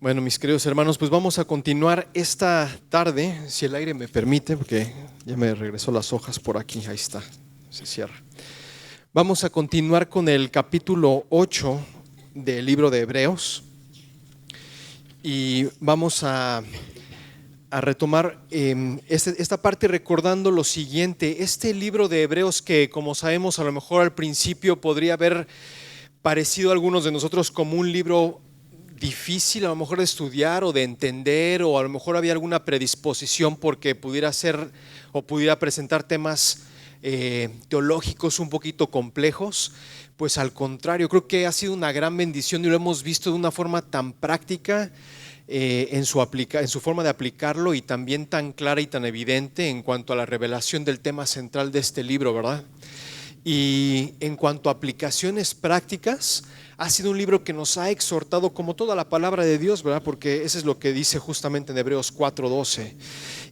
Bueno, mis queridos hermanos, pues vamos a continuar esta tarde, si el aire me permite, porque ya me regresó las hojas por aquí, ahí está, se cierra. Vamos a continuar con el capítulo 8 del libro de Hebreos y vamos a retomar esta parte recordando lo siguiente. Este libro de Hebreos que, como sabemos, a lo mejor al principio podría haber parecido a algunos de nosotros como un libro difícil a lo mejor de estudiar o de entender, o a lo mejor había alguna predisposición porque pudiera ser o pudiera presentar temas teológicos un poquito complejos. Pues al contrario, creo que ha sido una gran bendición y lo hemos visto de una forma tan práctica en su forma de aplicarlo, y también tan clara y tan evidente en cuanto a la revelación del tema central de este libro, ¿verdad? Y en cuanto a aplicaciones prácticas, ha sido un libro que nos ha exhortado, como toda la palabra de Dios, ¿verdad? Porque eso es lo que dice justamente en Hebreos 4:12.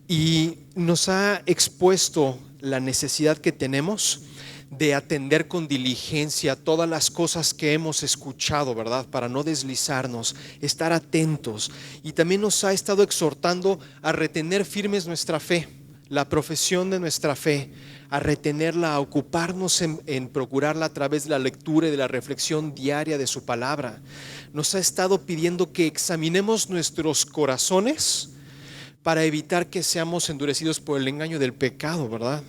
Y nos ha expuesto la necesidad que tenemos de atender con diligencia todas las cosas que hemos escuchado, ¿verdad? Para no deslizarnos, estar atentos. Y también nos ha estado exhortando a retener firmes nuestra fe, la profesión de nuestra fe, a retenerla, a ocuparnos en procurarla a través de la lectura y de la reflexión diaria de su palabra. Nos ha estado pidiendo que examinemos nuestros corazones para evitar que seamos endurecidos por el engaño del pecado, ¿verdad?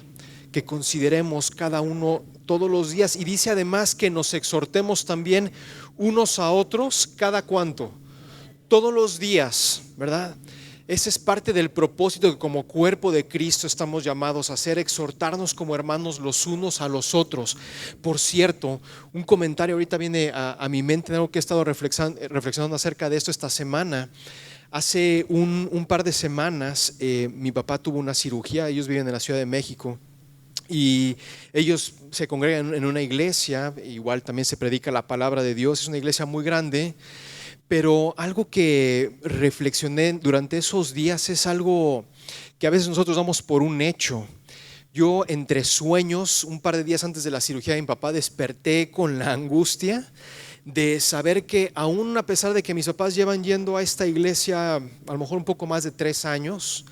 Que consideremos cada uno todos los días, y dice además que nos exhortemos también unos a otros cada cuánto, todos los días, ¿verdad? Ese es parte del propósito que como cuerpo de Cristo estamos llamados a hacer, exhortarnos como hermanos los unos a los otros. Por cierto, un comentario ahorita viene a mi mente, algo que he estado reflexionando acerca de esto esta semana. Hace un par de semanas mi papá tuvo una cirugía. Ellos viven en la Ciudad de México y ellos se congregan en una iglesia, igual también se predica la palabra de Dios, es una iglesia muy grande. Pero algo que reflexioné durante esos días es algo que a veces nosotros damos por un hecho. Yo, entre sueños, un par de días antes de la cirugía de mi papá, desperté con la angustia de saber que, aún a pesar de que mis papás llevan yendo a esta iglesia a lo mejor un poco más de 3 años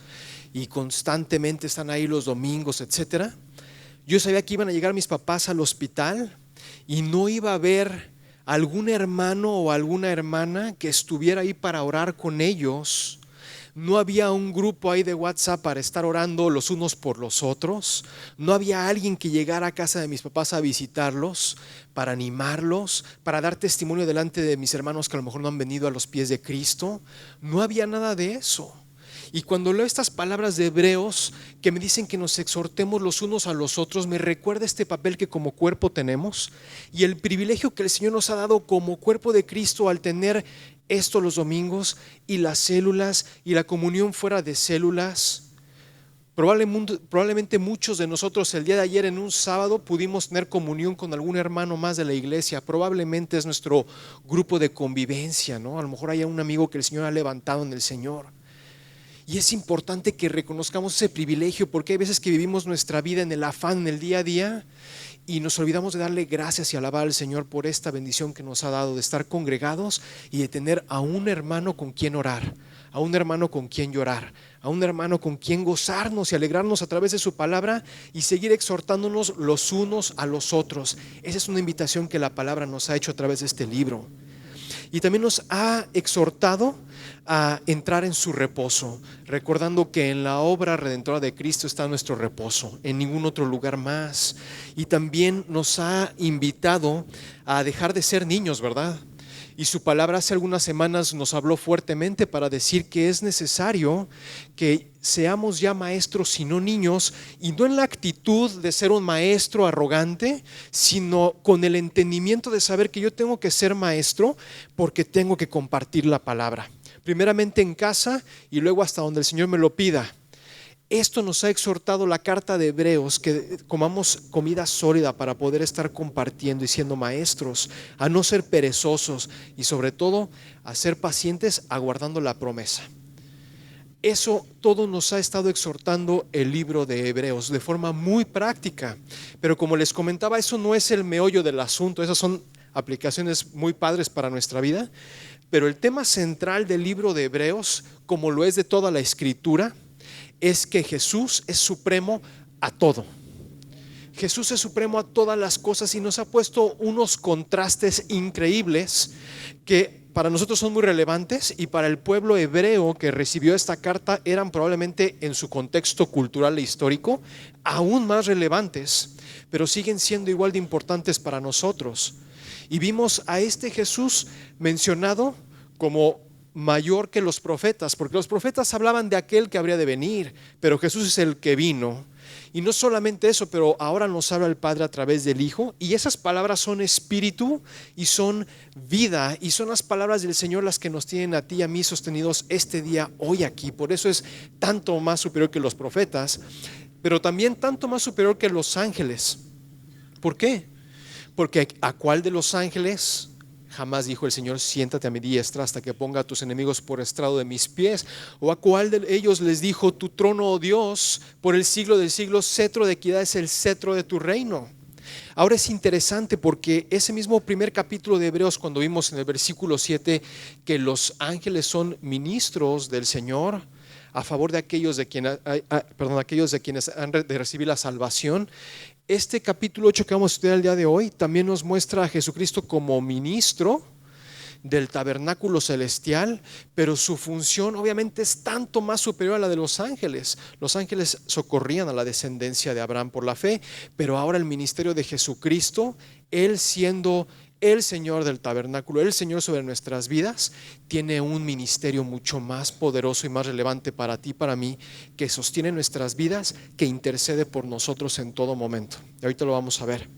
y constantemente están ahí los domingos, etcétera, yo sabía que iban a llegar mis papás al hospital y no iba a haber algún hermano o alguna hermana que estuviera ahí para orar con ellos. No había un grupo ahí de WhatsApp para estar orando los unos por los otros. No había alguien que llegara a casa de mis papás a visitarlos, para animarlos, para dar testimonio delante de mis hermanos que a lo mejor no han venido a los pies de Cristo. No había nada de eso. Y cuando leo estas palabras de Hebreos que me dicen que nos exhortemos los unos a los otros, me recuerda este papel que como cuerpo tenemos y el privilegio que el Señor nos ha dado como cuerpo de Cristo al tener esto los domingos, y las células y la comunión fuera de células. Probablemente muchos de nosotros el día de ayer, en un sábado, pudimos tener comunión con algún hermano más de la iglesia. Probablemente es nuestro grupo de convivencia, ¿no? A lo mejor hay un amigo que el Señor ha levantado en el Señor. Y es importante que reconozcamos ese privilegio, porque hay veces que vivimos nuestra vida en el afán, en el día a día, y nos olvidamos de darle gracias y alabar al Señor por esta bendición que nos ha dado de estar congregados y de tener a un hermano con quien orar, a un hermano con quien llorar, a un hermano con quien gozarnos y alegrarnos a través de su palabra, y seguir exhortándonos los unos a los otros. Esa es una invitación que la palabra nos ha hecho a través de este libro. Y también nos ha exhortado a entrar en su reposo, recordando que en la obra redentora de Cristo está nuestro reposo, en ningún otro lugar más. Y también nos ha invitado a dejar de ser niños, ¿verdad? Y su palabra hace algunas semanas nos habló fuertemente para decir que es necesario que seamos ya maestros y no niños, y no en la actitud de ser un maestro arrogante, sino con el entendimiento de saber que yo tengo que ser maestro porque tengo que compartir la palabra, primeramente en casa y luego hasta donde el Señor me lo pida. Esto nos ha exhortado la carta de Hebreos, que comamos comida sólida para poder estar compartiendo y siendo maestros, a no ser perezosos y sobre todo a ser pacientes aguardando la promesa. Eso todo nos ha estado exhortando el libro de Hebreos de forma muy práctica. Pero como les comentaba, eso no es el meollo del asunto. Esas son aplicaciones muy padres para nuestra vida, Pero el tema central del libro de Hebreos, como lo es de toda la Escritura, es que Jesús es supremo a todo. Jesús es supremo a todas las cosas y nos ha puesto unos contrastes increíbles que para nosotros son muy relevantes y para el pueblo hebreo que recibió esta carta eran probablemente en su contexto cultural e histórico aún más relevantes, pero siguen siendo igual de importantes para nosotros. Y vimos a este Jesús mencionado como mayor que los profetas, porque los profetas hablaban de aquel que habría de venir, pero Jesús es el que vino. Y no solamente eso, pero ahora nos habla el Padre a través del Hijo, y esas palabras son espíritu y son vida, y son las palabras del Señor las que nos tienen a ti y a mí sostenidos este día, hoy aquí. Por eso es tanto más superior que los profetas, pero también tanto más superior que los ángeles. ¿Por qué? Porque ¿a cuál de los ángeles jamás dijo el Señor, siéntate a mi diestra hasta que ponga a tus enemigos por estrado de mis pies? ¿O a cuál de ellos les dijo, tu trono, oh Dios, por el siglo del siglo, cetro de equidad es el cetro de tu reino? Ahora es interesante porque ese mismo primer capítulo de Hebreos, cuando vimos en el versículo 7 que los ángeles son ministros del Señor a favor de aquellos de quienes, aquellos de quienes han de recibir la salvación, este capítulo 8 que vamos a estudiar el día de hoy también nos muestra a Jesucristo como ministro del tabernáculo celestial, pero su función obviamente es tanto más superior a la de los ángeles. Los ángeles socorrían a la descendencia de Abraham por la fe, pero ahora el ministerio de Jesucristo, Él siendo el Señor del tabernáculo, el Señor sobre nuestras vidas, tiene un ministerio mucho más poderoso y más relevante para ti y para mí, que sostiene nuestras vidas, que intercede por nosotros en todo momento. Y ahorita lo vamos a ver.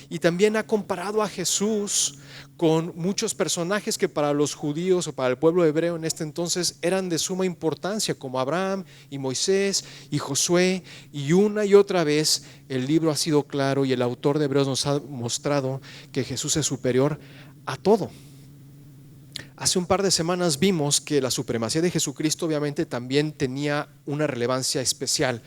Y también ha comparado a Jesús con muchos personajes que para los judíos o para el pueblo hebreo en este entonces eran de suma importancia, como Abraham y Moisés y Josué. Y una y otra vez el libro ha sido claro y el autor de Hebreos nos ha mostrado que Jesús es superior a todo. Hace un par de semanas vimos que la supremacía de Jesucristo obviamente también tenía una relevancia especial,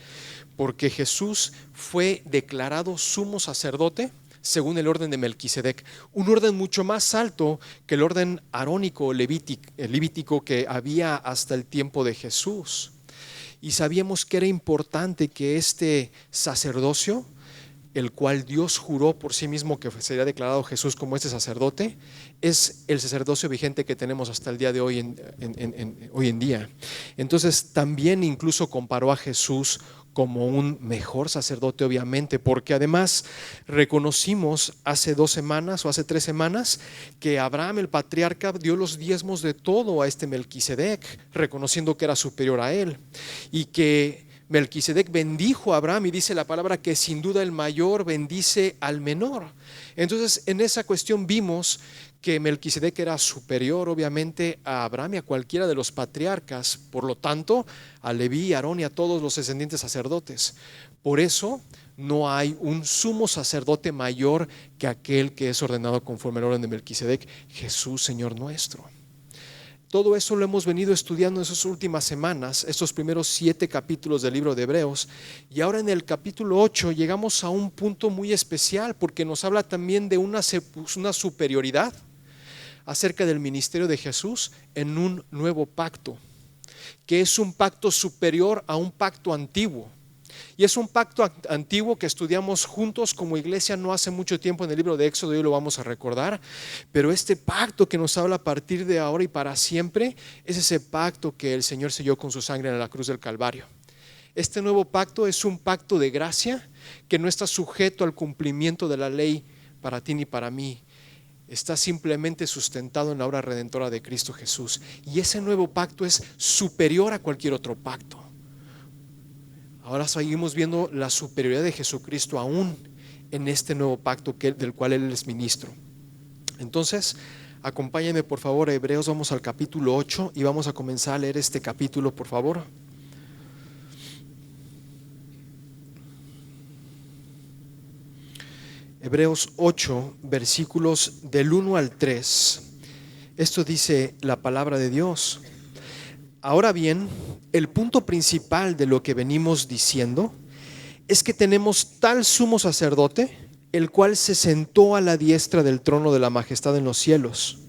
porque Jesús fue declarado sumo sacerdote según el orden de Melquisedec, un orden mucho más alto que el orden arónico o levítico que había hasta el tiempo de Jesús. Y sabíamos que era importante que este sacerdocio, el cual Dios juró por sí mismo que sería declarado Jesús como este sacerdote, es el sacerdocio vigente que tenemos hasta el día de hoy hoy en día. Entonces también incluso comparó a Jesús como un mejor sacerdote, obviamente, porque además reconocimos hace 2 semanas o hace 3 semanas que Abraham, el patriarca, dio los diezmos de todo a este Melquisedec, reconociendo que era superior a él, y que Melquisedec bendijo a Abraham, y dice la palabra que sin duda el mayor bendice al menor. Entonces en esa cuestión vimos que Melquisedec era superior obviamente a Abraham y a cualquiera de los patriarcas, por lo tanto a Leví, a Aarón y a todos los descendientes sacerdotes. Por eso no hay un sumo sacerdote mayor que aquel que es ordenado conforme al orden de Melquisedec, Jesús Señor nuestro. Todo eso lo hemos venido estudiando en esas últimas semanas, estos primeros 7 capítulos del libro de Hebreos, y ahora en el capítulo 8 llegamos a un punto muy especial, porque nos habla también de una superioridad acerca del ministerio de Jesús en un nuevo pacto, que es un pacto superior a un pacto antiguo. Y es un pacto antiguo que estudiamos juntos como iglesia no hace mucho tiempo en el libro de Éxodo, y hoy lo vamos a recordar. Pero este pacto que nos habla a partir de ahora y para siempre es ese pacto que el Señor selló con su sangre en la cruz del Calvario. Este nuevo pacto es un pacto de gracia que no está sujeto al cumplimiento de la ley para ti ni para mí. Está simplemente sustentado en la obra redentora de Cristo Jesús. Y ese nuevo pacto es superior a cualquier otro pacto. Ahora seguimos viendo la superioridad de Jesucristo aún en este nuevo pacto del cual Él es ministro. Entonces, acompáñenme por favor a Hebreos, vamos al capítulo 8 y vamos a comenzar a leer este capítulo, por favor. Hebreos 8, versículos del 1 al 3. Esto dice la palabra de Dios. Ahora bien, el punto principal de lo que venimos diciendo es que tenemos tal sumo sacerdote, el cual se sentó a la diestra del trono de la majestad en los cielos,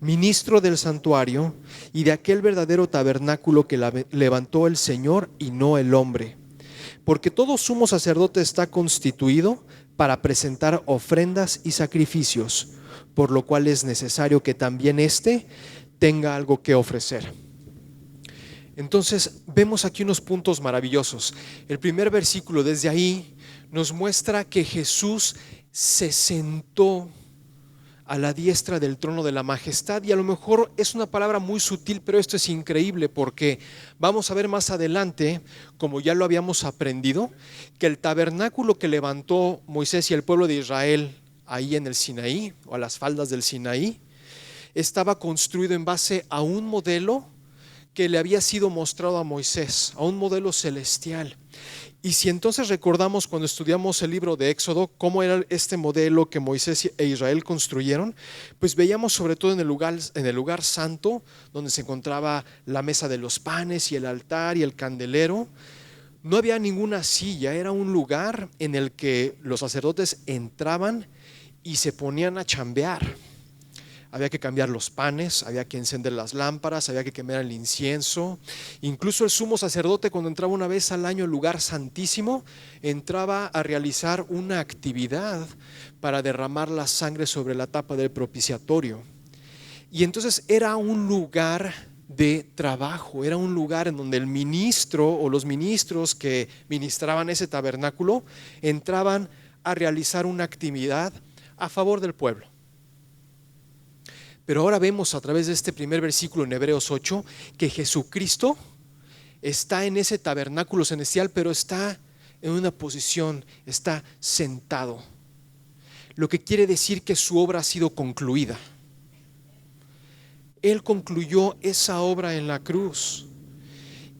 ministro del santuario y de aquel verdadero tabernáculo que levantó el Señor y no el hombre. Porque todo sumo sacerdote está constituido para presentar ofrendas y sacrificios, por lo cual es necesario que también éste tenga algo que ofrecer. Entonces vemos aquí unos puntos maravillosos. El primer versículo desde ahí nos muestra que Jesús se sentó a la diestra del trono de la majestad, y a lo mejor es una palabra muy sutil, pero esto es increíble porque vamos a ver más adelante, como ya lo habíamos aprendido, que el tabernáculo que levantó Moisés y el pueblo de Israel ahí en el Sinaí, o a las faldas del Sinaí, estaba construido en base a un modelo que le había sido mostrado a Moisés, a un modelo celestial. Y si entonces recordamos cuando estudiamos el libro de Éxodo cómo era este modelo que Moisés e Israel construyeron, pues veíamos sobre todo en el lugar santo, donde se encontraba la mesa de los panes y el altar y el candelero. No había ninguna silla, era un lugar en el que los sacerdotes entraban y se ponían a chambear. Había que cambiar los panes, había que encender las lámparas, había que quemar el incienso. Incluso el sumo sacerdote, cuando entraba una vez al año al lugar santísimo, entraba a realizar una actividad para derramar la sangre sobre la tapa del propiciatorio. Y entonces era un lugar de trabajo, era un lugar en donde el ministro o los ministros que ministraban ese tabernáculo entraban a realizar una actividad a favor del pueblo. Pero ahora vemos a través de este primer versículo en Hebreos 8 que Jesucristo está en ese tabernáculo celestial, pero está en una posición, está sentado. Lo que quiere decir que su obra ha sido concluida. Él concluyó esa obra en la cruz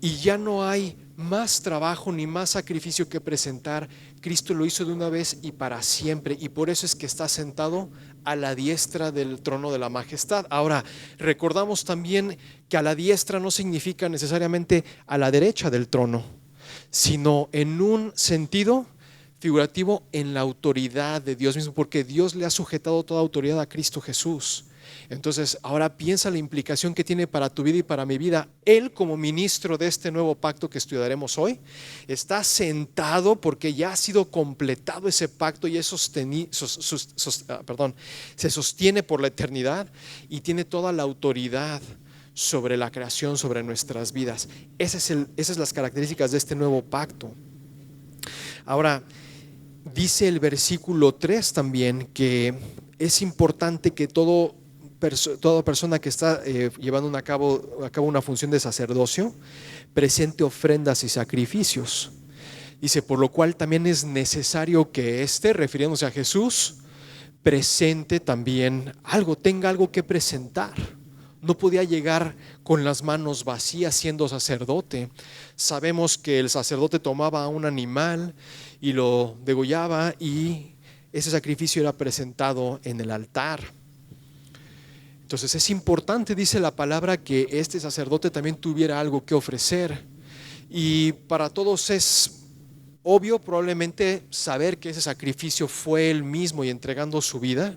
y ya no hay más trabajo ni más sacrificio que presentar. Cristo lo hizo de una vez y para siempre, y por eso es que está sentado a la diestra del trono de la majestad. Ahora, recordamos también que a la diestra no significa necesariamente a la derecha del trono, sino en un sentido figurativo en la autoridad de Dios mismo, porque Dios le ha sujetado toda autoridad a Cristo Jesús. Entonces, ahora piensa la implicación que tiene para tu vida y para mi vida. Él, como ministro de este nuevo pacto que estudiaremos hoy, está sentado porque ya ha sido completado ese pacto y es se sostiene por la eternidad y tiene toda la autoridad sobre la creación, sobre nuestras vidas. Esas son las características de este nuevo pacto. Ahora, dice el versículo 3 también que es importante que toda persona que está llevando a cabo una función de sacerdocio presente ofrendas y sacrificios. Dice, por lo cual también es necesario que refiriéndose a Jesús, presente también algo, tenga algo que presentar. No podía llegar con las manos vacías siendo sacerdote. Sabemos que el sacerdote tomaba a un animal y lo degollaba, y ese sacrificio era presentado en el altar. Entonces es importante, dice la palabra, que este sacerdote también tuviera algo que ofrecer. Y para todos es obvio probablemente saber que ese sacrificio fue él mismo y entregando su vida,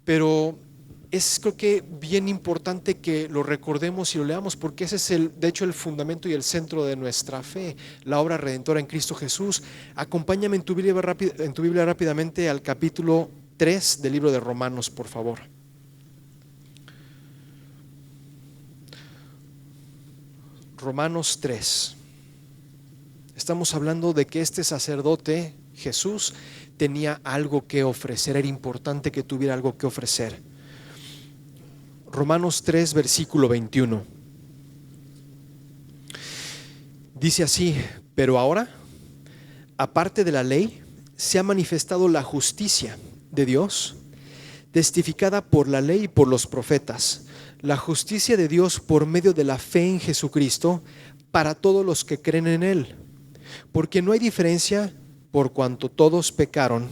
pero es, creo que, bien importante que lo recordemos y lo leamos, porque ese es de hecho el fundamento y el centro de nuestra fe, la obra redentora en Cristo Jesús. Acompáñame en tu Biblia rápidamente al capítulo 3 del libro de Romanos, por favor. Romanos 3. Estamos hablando de que este sacerdote, Jesús, tenía algo que ofrecer, era importante que tuviera algo que ofrecer. Romanos 3, versículo 21. Dice así: pero ahora, aparte de la ley, se ha manifestado la justicia de Dios, testificada por la ley y por los profetas, la justicia de Dios por medio de la fe en Jesucristo para todos los que creen en Él, porque no hay diferencia, por cuanto todos pecaron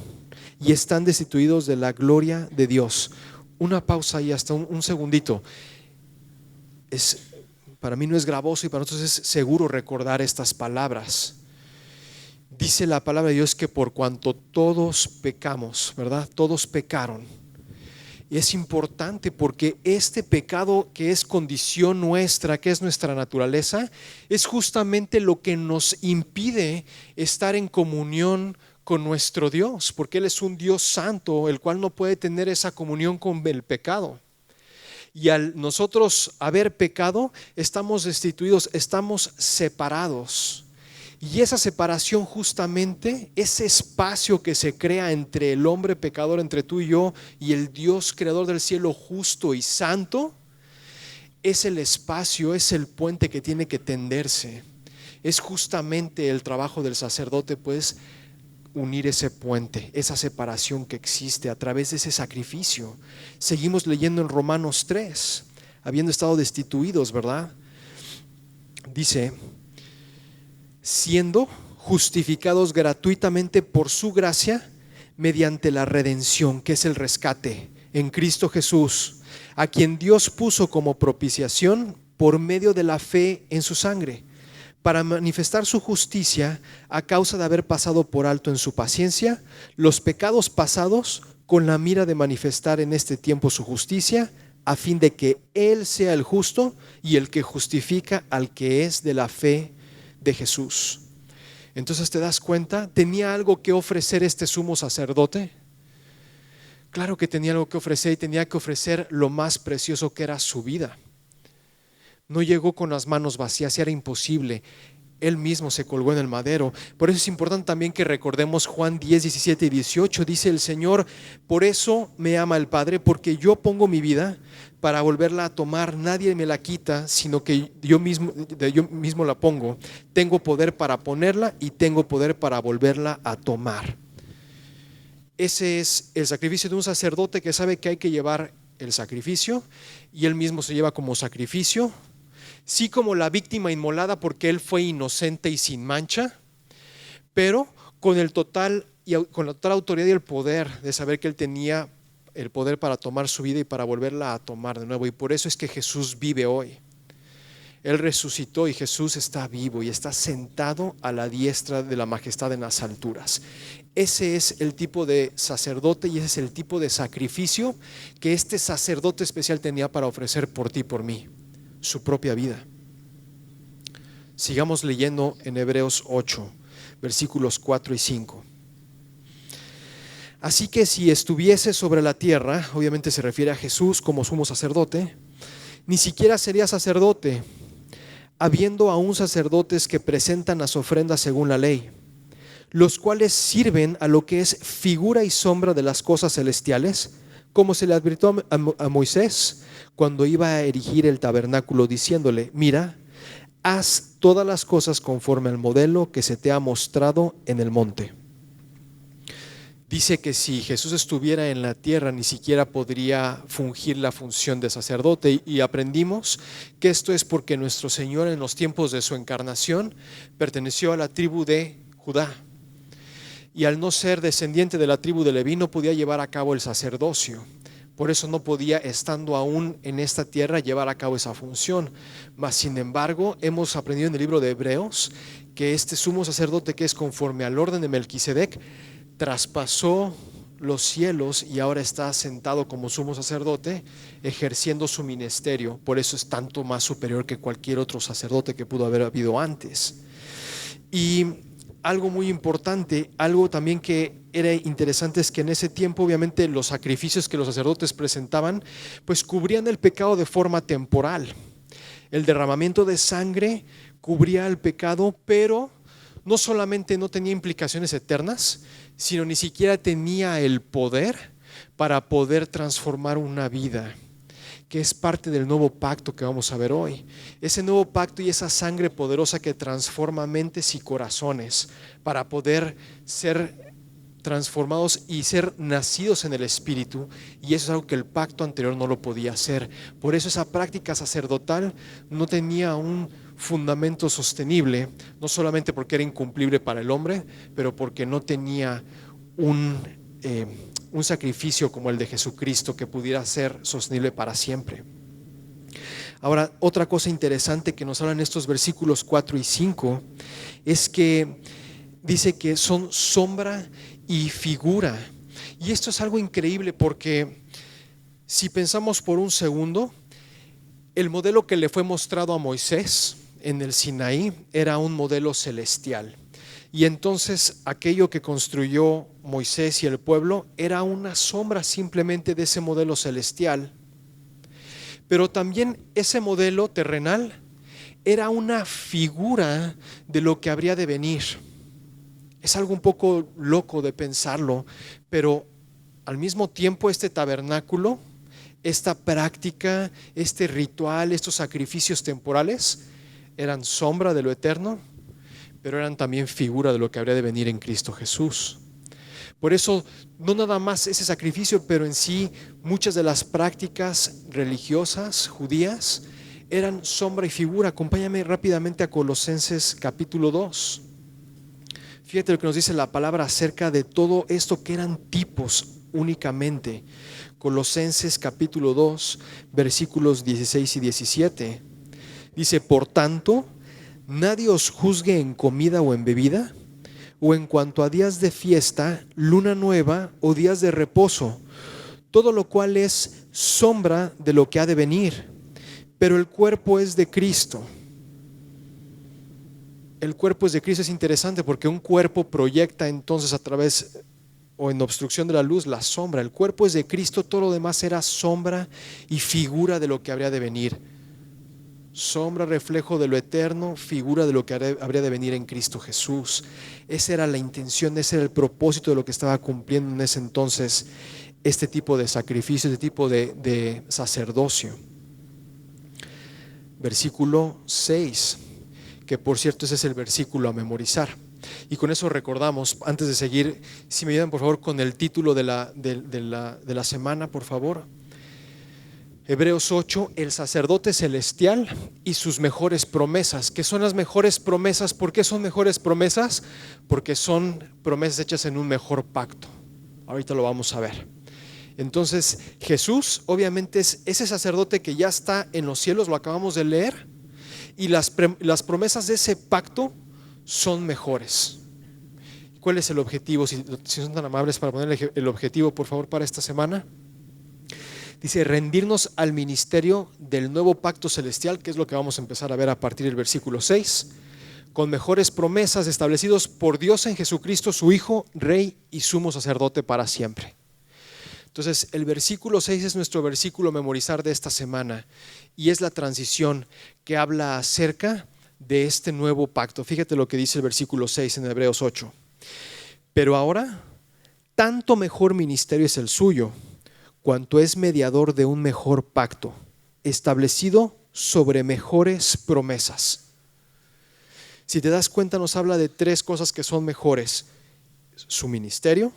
y están destituidos de la gloria de Dios. Una pausa y hasta un segundito. Para mí no es gravoso y para nosotros es seguro recordar estas palabras. Dice la palabra de Dios que por cuanto todos pecamos, ¿verdad? Todos pecaron. Y es importante porque este pecado que es condición nuestra, que es nuestra naturaleza, es justamente lo que nos impide estar en comunión con nuestro Dios, porque Él es un Dios santo, el cual no puede tener esa comunión con el pecado. Y al nosotros haber pecado, estamos destituidos, estamos separados. Y esa separación, justamente, ese espacio que se crea entre el hombre pecador, entre tú y yo, y el Dios creador del cielo justo y santo, es el espacio, es el puente que tiene que tenderse. Es justamente el trabajo del sacerdote, pues, unir ese puente, esa separación que existe a través de ese sacrificio. Seguimos leyendo en Romanos 3, habiendo estado destituidos, ¿verdad? Dice: siendo justificados gratuitamente por su gracia, mediante la redención, que es el rescate, en Cristo Jesús, a quien Dios puso como propiciación por medio de la fe en su sangre, para manifestar su justicia a causa de haber pasado por alto en su paciencia los pecados pasados, con la mira de manifestar en este tiempo su justicia, a fin de que Él sea el justo y el que justifica al que es de la fe de Jesús. Entonces, ¿te das cuenta? ¿Tenía algo que ofrecer este sumo sacerdote? Claro que tenía algo que ofrecer, y tenía que ofrecer lo más precioso, que era su vida. No llegó con las manos vacías, era imposible. Él mismo se colgó en el madero. Por eso es importante también que recordemos Juan 10, 17 y 18. Dice el Señor: por eso me ama el Padre, porque yo pongo mi vida para volverla a tomar. Nadie me la quita, sino que yo mismo la pongo. Tengo poder para ponerla y tengo poder para volverla a tomar. Ese es el sacrificio de un sacerdote que sabe que hay que llevar el sacrificio, y él mismo se lleva como sacrificio. Sí, como la víctima inmolada, porque él fue inocente y sin mancha, pero con la total autoridad y el poder de saber que él tenía el poder para tomar su vida y para volverla a tomar de nuevo. Y por eso es que Jesús vive hoy. Él resucitó y Jesús está vivo y está sentado a la diestra de la majestad en las alturas. Ese es el tipo de sacerdote y ese es el tipo de sacrificio que este sacerdote especial tenía para ofrecer por ti y por mí, su propia vida. Sigamos leyendo en Hebreos 8, versículos 4 y 5. Así que si estuviese sobre la tierra, obviamente se refiere a Jesús como sumo sacerdote, ni siquiera sería sacerdote, habiendo aún sacerdotes que presentan las ofrendas según la ley, los cuales sirven a lo que es figura y sombra de las cosas celestiales, como se le advirtió a Moisés cuando iba a erigir el tabernáculo, diciéndole: mira, haz todas las cosas conforme al modelo que se te ha mostrado en el monte. Dice que si Jesús estuviera en la tierra, ni siquiera podría fungir la función de sacerdote, y aprendimos que esto es porque nuestro Señor, en los tiempos de su encarnación, perteneció a la tribu de Judá, y al no ser descendiente de la tribu de Leví, no podía llevar a cabo el sacerdocio. Por eso no podía, estando aún en esta tierra, llevar a cabo esa función. Mas sin embargo, hemos aprendido en el libro de Hebreos que este sumo sacerdote, que es conforme al orden de Melquisedec, traspasó los cielos y ahora está sentado como sumo sacerdote, ejerciendo su ministerio. Por eso es tanto más superior que cualquier otro sacerdote que pudo haber habido antes. Y algo muy importante, algo también que era interesante, es que en ese tiempo, obviamente, los sacrificios que los sacerdotes presentaban pues cubrían el pecado de forma temporal. El derramamiento de sangre cubría el pecado, pero no solamente no tenía implicaciones eternas, sino ni siquiera tenía el poder para poder transformar una vida, que es parte del nuevo pacto que vamos a ver hoy. Ese nuevo pacto y esa sangre poderosa que transforma mentes y corazones para poder ser transformados y ser nacidos en el Espíritu, y eso es algo que el pacto anterior no lo podía hacer. Por eso esa práctica sacerdotal no tenía un fundamento sostenible, no solamente porque era incumplible para el hombre, pero porque no tenía un sacrificio como el de Jesucristo que pudiera ser sostenible para siempre. Ahora, otra cosa interesante que nos hablan estos versículos 4 y 5 es que dice que son sombra y figura. Y esto es algo increíble, porque Si pensamos por un segundo, el modelo que le fue mostrado a Moisés en el Sinaí era un modelo celestial. Y entonces aquello que construyó Moisés y el pueblo era una sombra simplemente de ese modelo celestial. Pero también ese modelo terrenal era una figura de lo que habría de venir. Es algo un poco loco de pensarlo, pero al mismo tiempo este tabernáculo, esta práctica, este ritual, estos sacrificios temporales eran sombra de lo eterno, pero eran también figura de lo que habría de venir en Cristo Jesús. Por eso, no nada más ese sacrificio, pero en sí muchas de las prácticas religiosas judías eran sombra y figura. Acompáñame rápidamente a Colosenses capítulo 2. Fíjate lo que nos dice la palabra acerca de todo esto que eran tipos únicamente. Colosenses capítulo 2, versículos 16 y 17. Dice: por tanto, nadie os juzgue en comida o en bebida, o en cuanto a días de fiesta, luna nueva o días de reposo, todo lo cual es sombra de lo que ha de venir, pero el cuerpo es de Cristo. El cuerpo es de Cristo. Es interesante porque un cuerpo proyecta entonces a través o en obstrucción de la luz la sombra. El cuerpo es de Cristo, todo lo demás era sombra y figura de lo que habría de venir. Sombra, reflejo de lo eterno, figura de lo que habría de venir en Cristo Jesús. Esa era la intención, ese era el propósito de lo que estaba cumpliendo en ese entonces este tipo de sacrificio, este tipo de sacerdocio. Versículo 6, que por cierto ese es el versículo a memorizar. Y con eso recordamos, antes de seguir, si me ayudan por favor con el título de la semana, por favor. Hebreos 8, el sacerdote celestial y sus mejores promesas. ¿Qué son las mejores promesas? ¿Por qué son mejores promesas? Porque son promesas hechas en un mejor pacto. Ahorita lo vamos a ver. Entonces Jesús obviamente es ese sacerdote que ya está en los cielos, lo acabamos de leer, y las promesas de ese pacto son mejores. ¿Cuál es el objetivo? Si son tan amables para poner el objetivo por favor para esta semana. Dice: rendirnos al ministerio del nuevo pacto celestial, que es lo que vamos a empezar a ver a partir del versículo 6, con mejores promesas establecidos por Dios en Jesucristo, su Hijo, Rey y Sumo Sacerdote para siempre. Entonces el versículo 6 es nuestro versículo a memorizar de esta semana y es la transición que habla acerca de este nuevo pacto. Fíjate lo que dice el versículo 6 en Hebreos 8. Pero ahora, tanto mejor ministerio es el suyo, cuanto es mediador de un mejor pacto, establecido sobre mejores promesas. Si te das cuenta, nos habla de tres cosas que son mejores: su ministerio,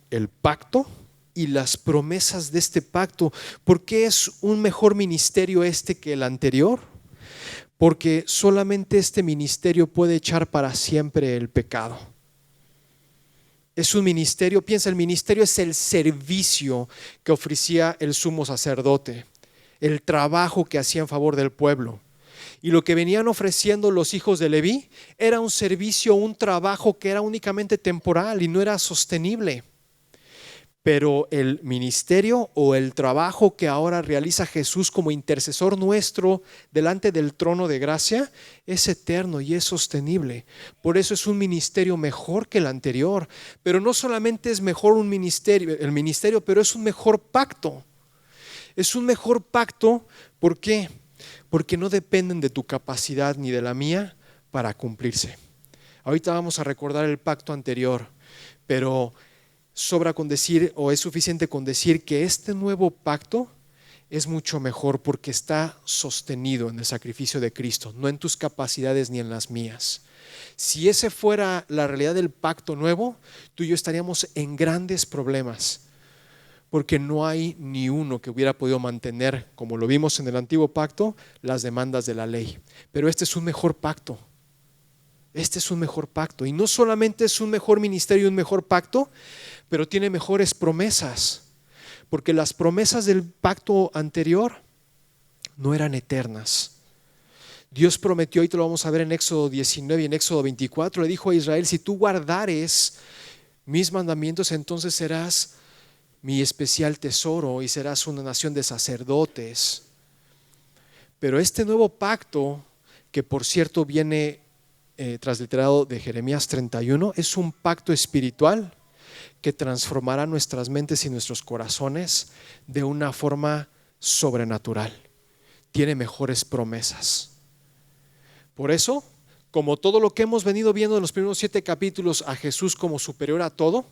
el pacto y las promesas de este pacto. ¿Por qué es un mejor ministerio este que el anterior? Porque solamente este ministerio puede echar para siempre el pecado. Es un ministerio, piensa, el ministerio es el servicio que ofrecía el sumo sacerdote, el trabajo que hacía en favor del pueblo. Y lo que venían ofreciendo los hijos de Leví era un servicio, un trabajo que era únicamente temporal y no era sostenible. Pero el ministerio o el trabajo que ahora realiza Jesús como intercesor nuestro delante del trono de gracia es eterno y es sostenible. Por eso es un ministerio mejor que el anterior. Pero no solamente es mejor el ministerio, pero es un mejor pacto. Es un mejor pacto, ¿por qué? Porque no dependen de tu capacidad ni de la mía para cumplirse. Ahorita vamos a recordar el pacto anterior, pero sobra con decir, o es suficiente con decir, que este nuevo pacto es mucho mejor porque está sostenido en el sacrificio de Cristo, no en tus capacidades ni en las mías. Si ese fuera la realidad del pacto nuevo, tú y yo estaríamos en grandes problemas, porque no hay ni uno que hubiera podido mantener, como lo vimos en el antiguo pacto, las demandas de la ley. Pero este es un mejor pacto. Este es un mejor pacto. Y no solamente es un mejor ministerio y un mejor pacto, pero tiene mejores promesas. Porque las promesas del pacto anterior no eran eternas. Dios prometió, y te lo vamos a ver en Éxodo 19 y en Éxodo 24, le dijo a Israel: si tú guardares mis mandamientos, entonces serás mi especial tesoro y serás una nación de sacerdotes. Pero este nuevo pacto, que por cierto viene transliterado de Jeremías 31, es un pacto espiritual que transformará nuestras mentes y nuestros corazones de una forma sobrenatural. Tiene mejores promesas. Por eso, como todo lo que hemos venido viendo en los primeros 7 capítulos, a Jesús como superior a todo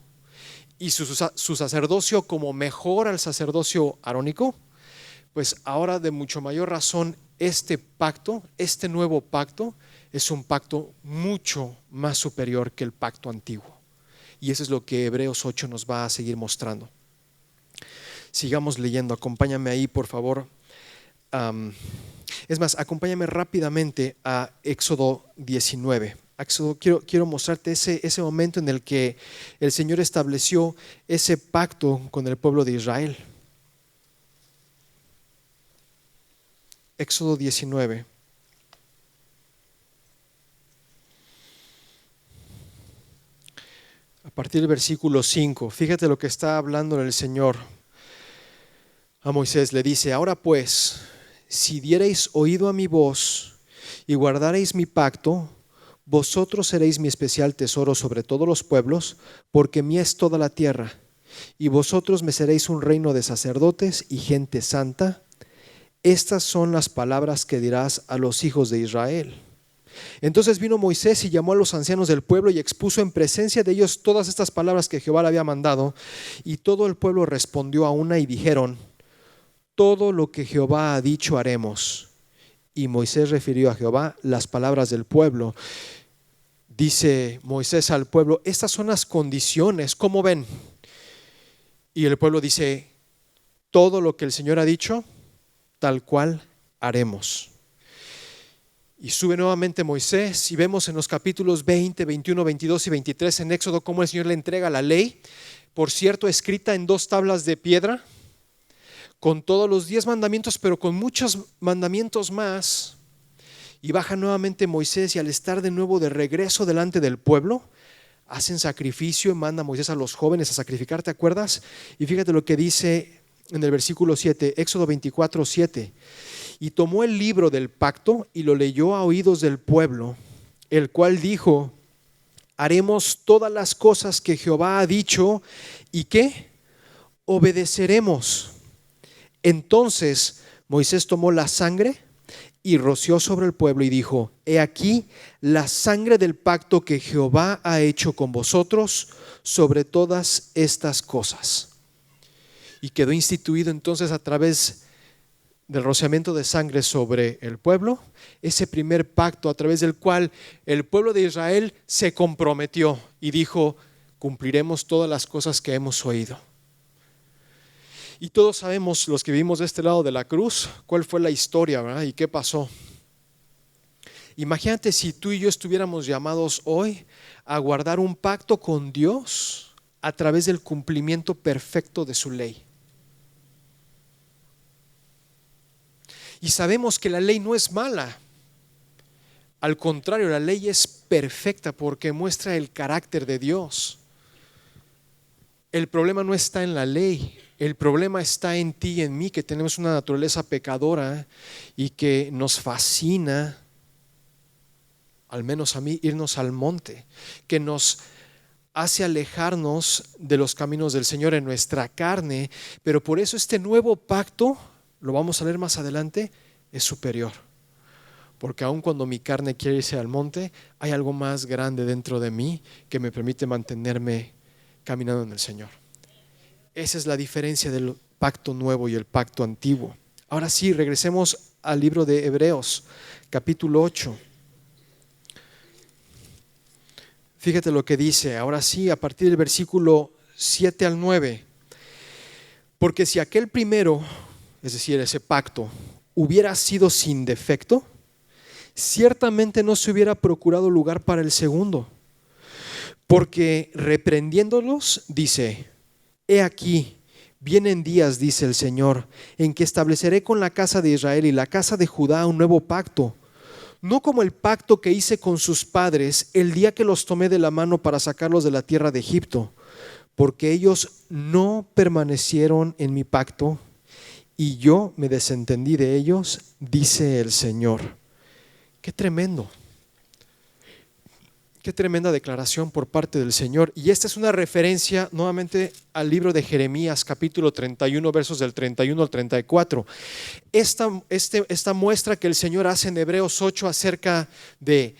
y su sacerdocio como mejor al sacerdocio arónico, pues ahora de mucho mayor razón este pacto, este nuevo pacto, es un pacto mucho más superior que el pacto antiguo. Y eso es lo que Hebreos 8 nos va a seguir mostrando. Sigamos leyendo, acompáñame ahí por favor. Es más, acompáñame rápidamente a Éxodo 19. Quiero mostrarte ese momento en el que el Señor estableció ese pacto con el pueblo de Israel. Éxodo 19. A partir del versículo 5, fíjate lo que está hablando el Señor a Moisés. Le dice: ahora pues, si diereis oído a mi voz y guardareis mi pacto, vosotros seréis mi especial tesoro sobre todos los pueblos, porque mía es toda la tierra, y vosotros me seréis un reino de sacerdotes y gente santa. Estas son las palabras que dirás a los hijos de Israel. Entonces vino Moisés y llamó a los ancianos del pueblo y expuso en presencia de ellos todas estas palabras que Jehová le había mandado, y todo el pueblo respondió a una y dijeron: todo lo que Jehová ha dicho haremos. Y Moisés refirió a Jehová las palabras del pueblo. Dice Moisés al pueblo: estas son las condiciones, ¿cómo ven? Y el pueblo dice: todo lo que el Señor ha dicho, tal cual haremos. Y sube nuevamente Moisés y vemos en los capítulos 20, 21, 22 y 23 en Éxodo cómo el Señor le entrega la ley, por cierto escrita en 2 tablas de piedra, con todos los 10 mandamientos, pero con muchos mandamientos más. Y baja nuevamente Moisés, y al estar de nuevo de regreso delante del pueblo, hacen sacrificio y manda a Moisés a los jóvenes a sacrificar, ¿te acuerdas? Y fíjate lo que dice en el versículo 7, Éxodo 24, 7. Y tomó el libro del pacto y lo leyó a oídos del pueblo, el cual dijo: haremos todas las cosas que Jehová ha dicho, y ¿qué? Obedeceremos. Entonces Moisés tomó la sangre y roció sobre el pueblo y dijo: he aquí la sangre del pacto que Jehová ha hecho con vosotros sobre todas estas cosas. Y quedó instituido entonces a través del rociamiento de sangre sobre el pueblo, ese primer pacto a través del cual el pueblo de Israel se comprometió y dijo: cumpliremos todas las cosas que hemos oído. Y todos sabemos, los que vivimos de este lado de la cruz, cuál fue la historia, ¿verdad? Y qué pasó. Imagínate si tú y yo estuviéramos llamados hoy a guardar un pacto con Dios a través del cumplimiento perfecto de su ley. Y sabemos que la ley no es mala. Al contrario, la ley es perfecta porque muestra el carácter de Dios. El problema no está en la ley, el problema está en ti y en mí, que tenemos una naturaleza pecadora y que nos fascina, al menos a mí, irnos al monte, que nos hace alejarnos de los caminos del Señor en nuestra carne. Pero por eso este nuevo pacto, lo vamos a leer más adelante, es superior. Porque aun cuando mi carne quiere irse al monte, hay algo más grande dentro de mí que me permite mantenerme caminando en el Señor. Esa es la diferencia del pacto nuevo y el pacto antiguo. Ahora sí, regresemos al libro de Hebreos, capítulo 8. Fíjate lo que dice, ahora sí, a partir del versículo 7 al 9. Porque si aquel primero, es decir, ese pacto, hubiera sido sin defecto, ciertamente no se hubiera procurado lugar para el segundo. Porque reprendiéndolos, dice: he aquí, vienen días, dice el Señor, en que estableceré con la casa de Israel y la casa de Judá un nuevo pacto, no como el pacto que hice con sus padres el día que los tomé de la mano para sacarlos de la tierra de Egipto, porque ellos no permanecieron en mi pacto y yo me desentendí de ellos, dice el Señor. Qué tremendo. Qué tremenda declaración por parte del Señor. Y esta es una referencia nuevamente al libro de Jeremías, capítulo 31, versos del 31 al 34. Esta muestra que el Señor hace en Hebreos 8 acerca de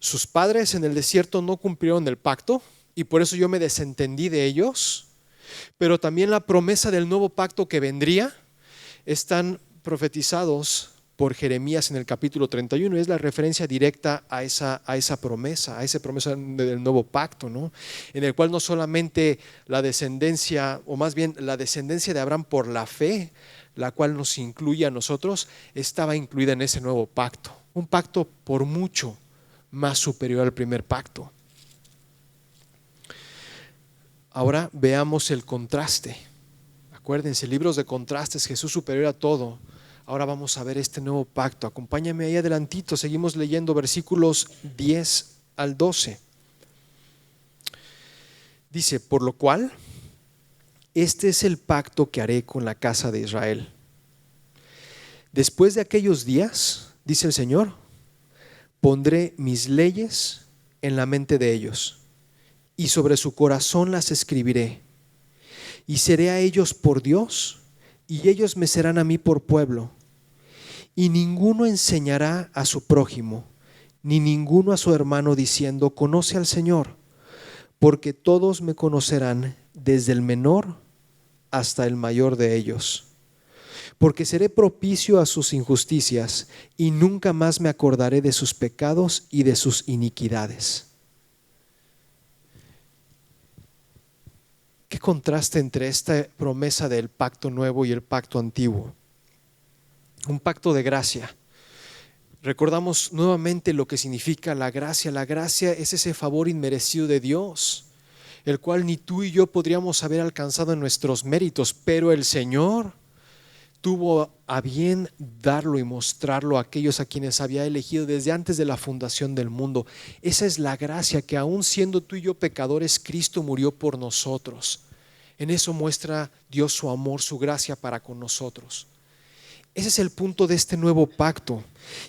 sus padres en el desierto no cumplieron el pacto y por eso yo me desentendí de ellos, pero también la promesa del nuevo pacto que vendría están profetizados por Jeremías en el capítulo 31, es la referencia directa a esa promesa, a esa promesa del nuevo pacto, ¿no? En el cual no solamente la descendencia, o más bien la descendencia de Abraham por la fe, la cual nos incluye a nosotros, estaba incluida en ese nuevo pacto, un pacto por mucho más superior al primer pacto. Ahora veamos el contraste. Acuérdense, libros de contrastes, Jesús superior a todo. Ahora vamos a ver este nuevo pacto. Acompáñame ahí adelantito, seguimos leyendo versículos 10 al 12. Dice, por lo cual, este es el pacto que haré con la casa de Israel. Después de aquellos días, dice el Señor, pondré mis leyes en la mente de ellos y sobre su corazón las escribiré. Y seré a ellos por Dios y ellos me serán a mí por pueblo. Y ninguno enseñará a su prójimo, ni ninguno a su hermano diciendo, conoce al Señor, porque todos me conocerán desde el menor hasta el mayor de ellos. Porque seré propicio a sus injusticias y nunca más me acordaré de sus pecados y de sus iniquidades. ¿Qué contraste entre esta promesa del pacto nuevo y el pacto antiguo? Un pacto de gracia. Recordamos nuevamente lo que significa la gracia. La gracia es ese favor inmerecido de Dios, el cual ni tú y yo podríamos haber alcanzado en nuestros méritos, pero el Señor tuvo a bien darlo y mostrarlo a aquellos a quienes había elegido desde antes de la fundación del mundo. Esa es la gracia, que aún siendo tú y yo pecadores, Cristo murió por nosotros. En eso muestra Dios su amor, su gracia para con nosotros. Ese es el punto de este nuevo pacto.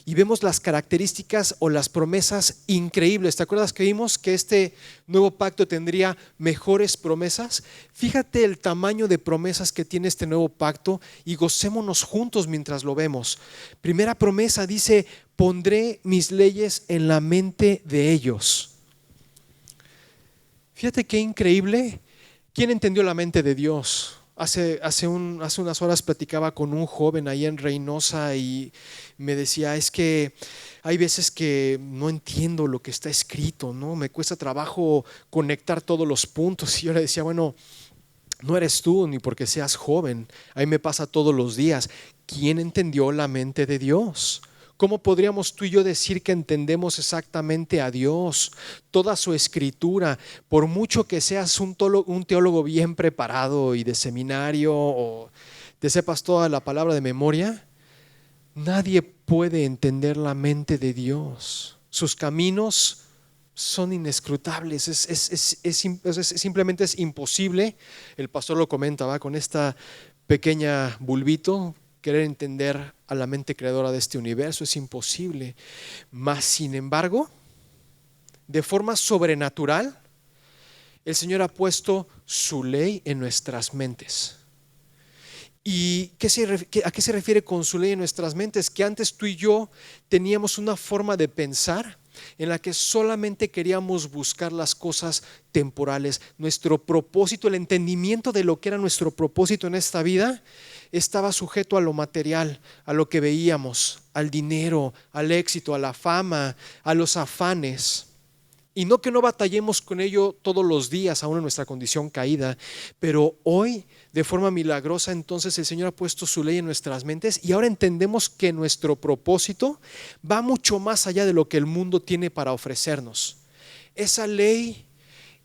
Y vemos las características o las promesas increíbles. ¿Te acuerdas que vimos que este nuevo pacto tendría mejores promesas? Fíjate el tamaño de promesas que tiene este nuevo pacto y gocémonos juntos mientras lo vemos. Primera promesa dice, pondré mis leyes en la mente de ellos. Fíjate qué increíble. ¿Quién entendió la mente de Dios? Hace unas horas platicaba con un joven ahí en Reynosa y me decía, es que hay veces que no entiendo lo que está escrito, ¿no? Me cuesta trabajo conectar todos los puntos. Y yo le decía, bueno, no eres tú ni porque seas joven, a mí me pasa todos los días. ¿Quién entendió la mente de Dios? ¿Cómo podríamos tú y yo decir que entendemos exactamente a Dios, toda su escritura? Por mucho que seas un teólogo bien preparado y de seminario o te sepas toda la palabra de memoria, nadie puede entender la mente de Dios. Sus caminos son inescrutables, simplemente es imposible. El pastor lo comenta, ¿va? Con esta pequeña bulbito, querer entender a la mente creadora de este universo es imposible. Mas, sin embargo, de forma sobrenatural, el Señor ha puesto su ley en nuestras mentes. ¿Y a qué se refiere con su ley en nuestras mentes? Que antes tú y yo teníamos una forma de pensar en la que solamente queríamos buscar las cosas temporales. Nuestro propósito, el entendimiento de lo que era nuestro propósito en esta vida, estaba sujeto a lo material, a lo que veíamos, al dinero, al éxito, a la fama, a los afanes. Y no que no batallemos con ello todos los días, aún en nuestra condición caída, pero hoy, de forma milagrosa, entonces el Señor ha puesto su ley en nuestras mentes y ahora entendemos que nuestro propósito va mucho más allá de lo que el mundo tiene para ofrecernos. Esa ley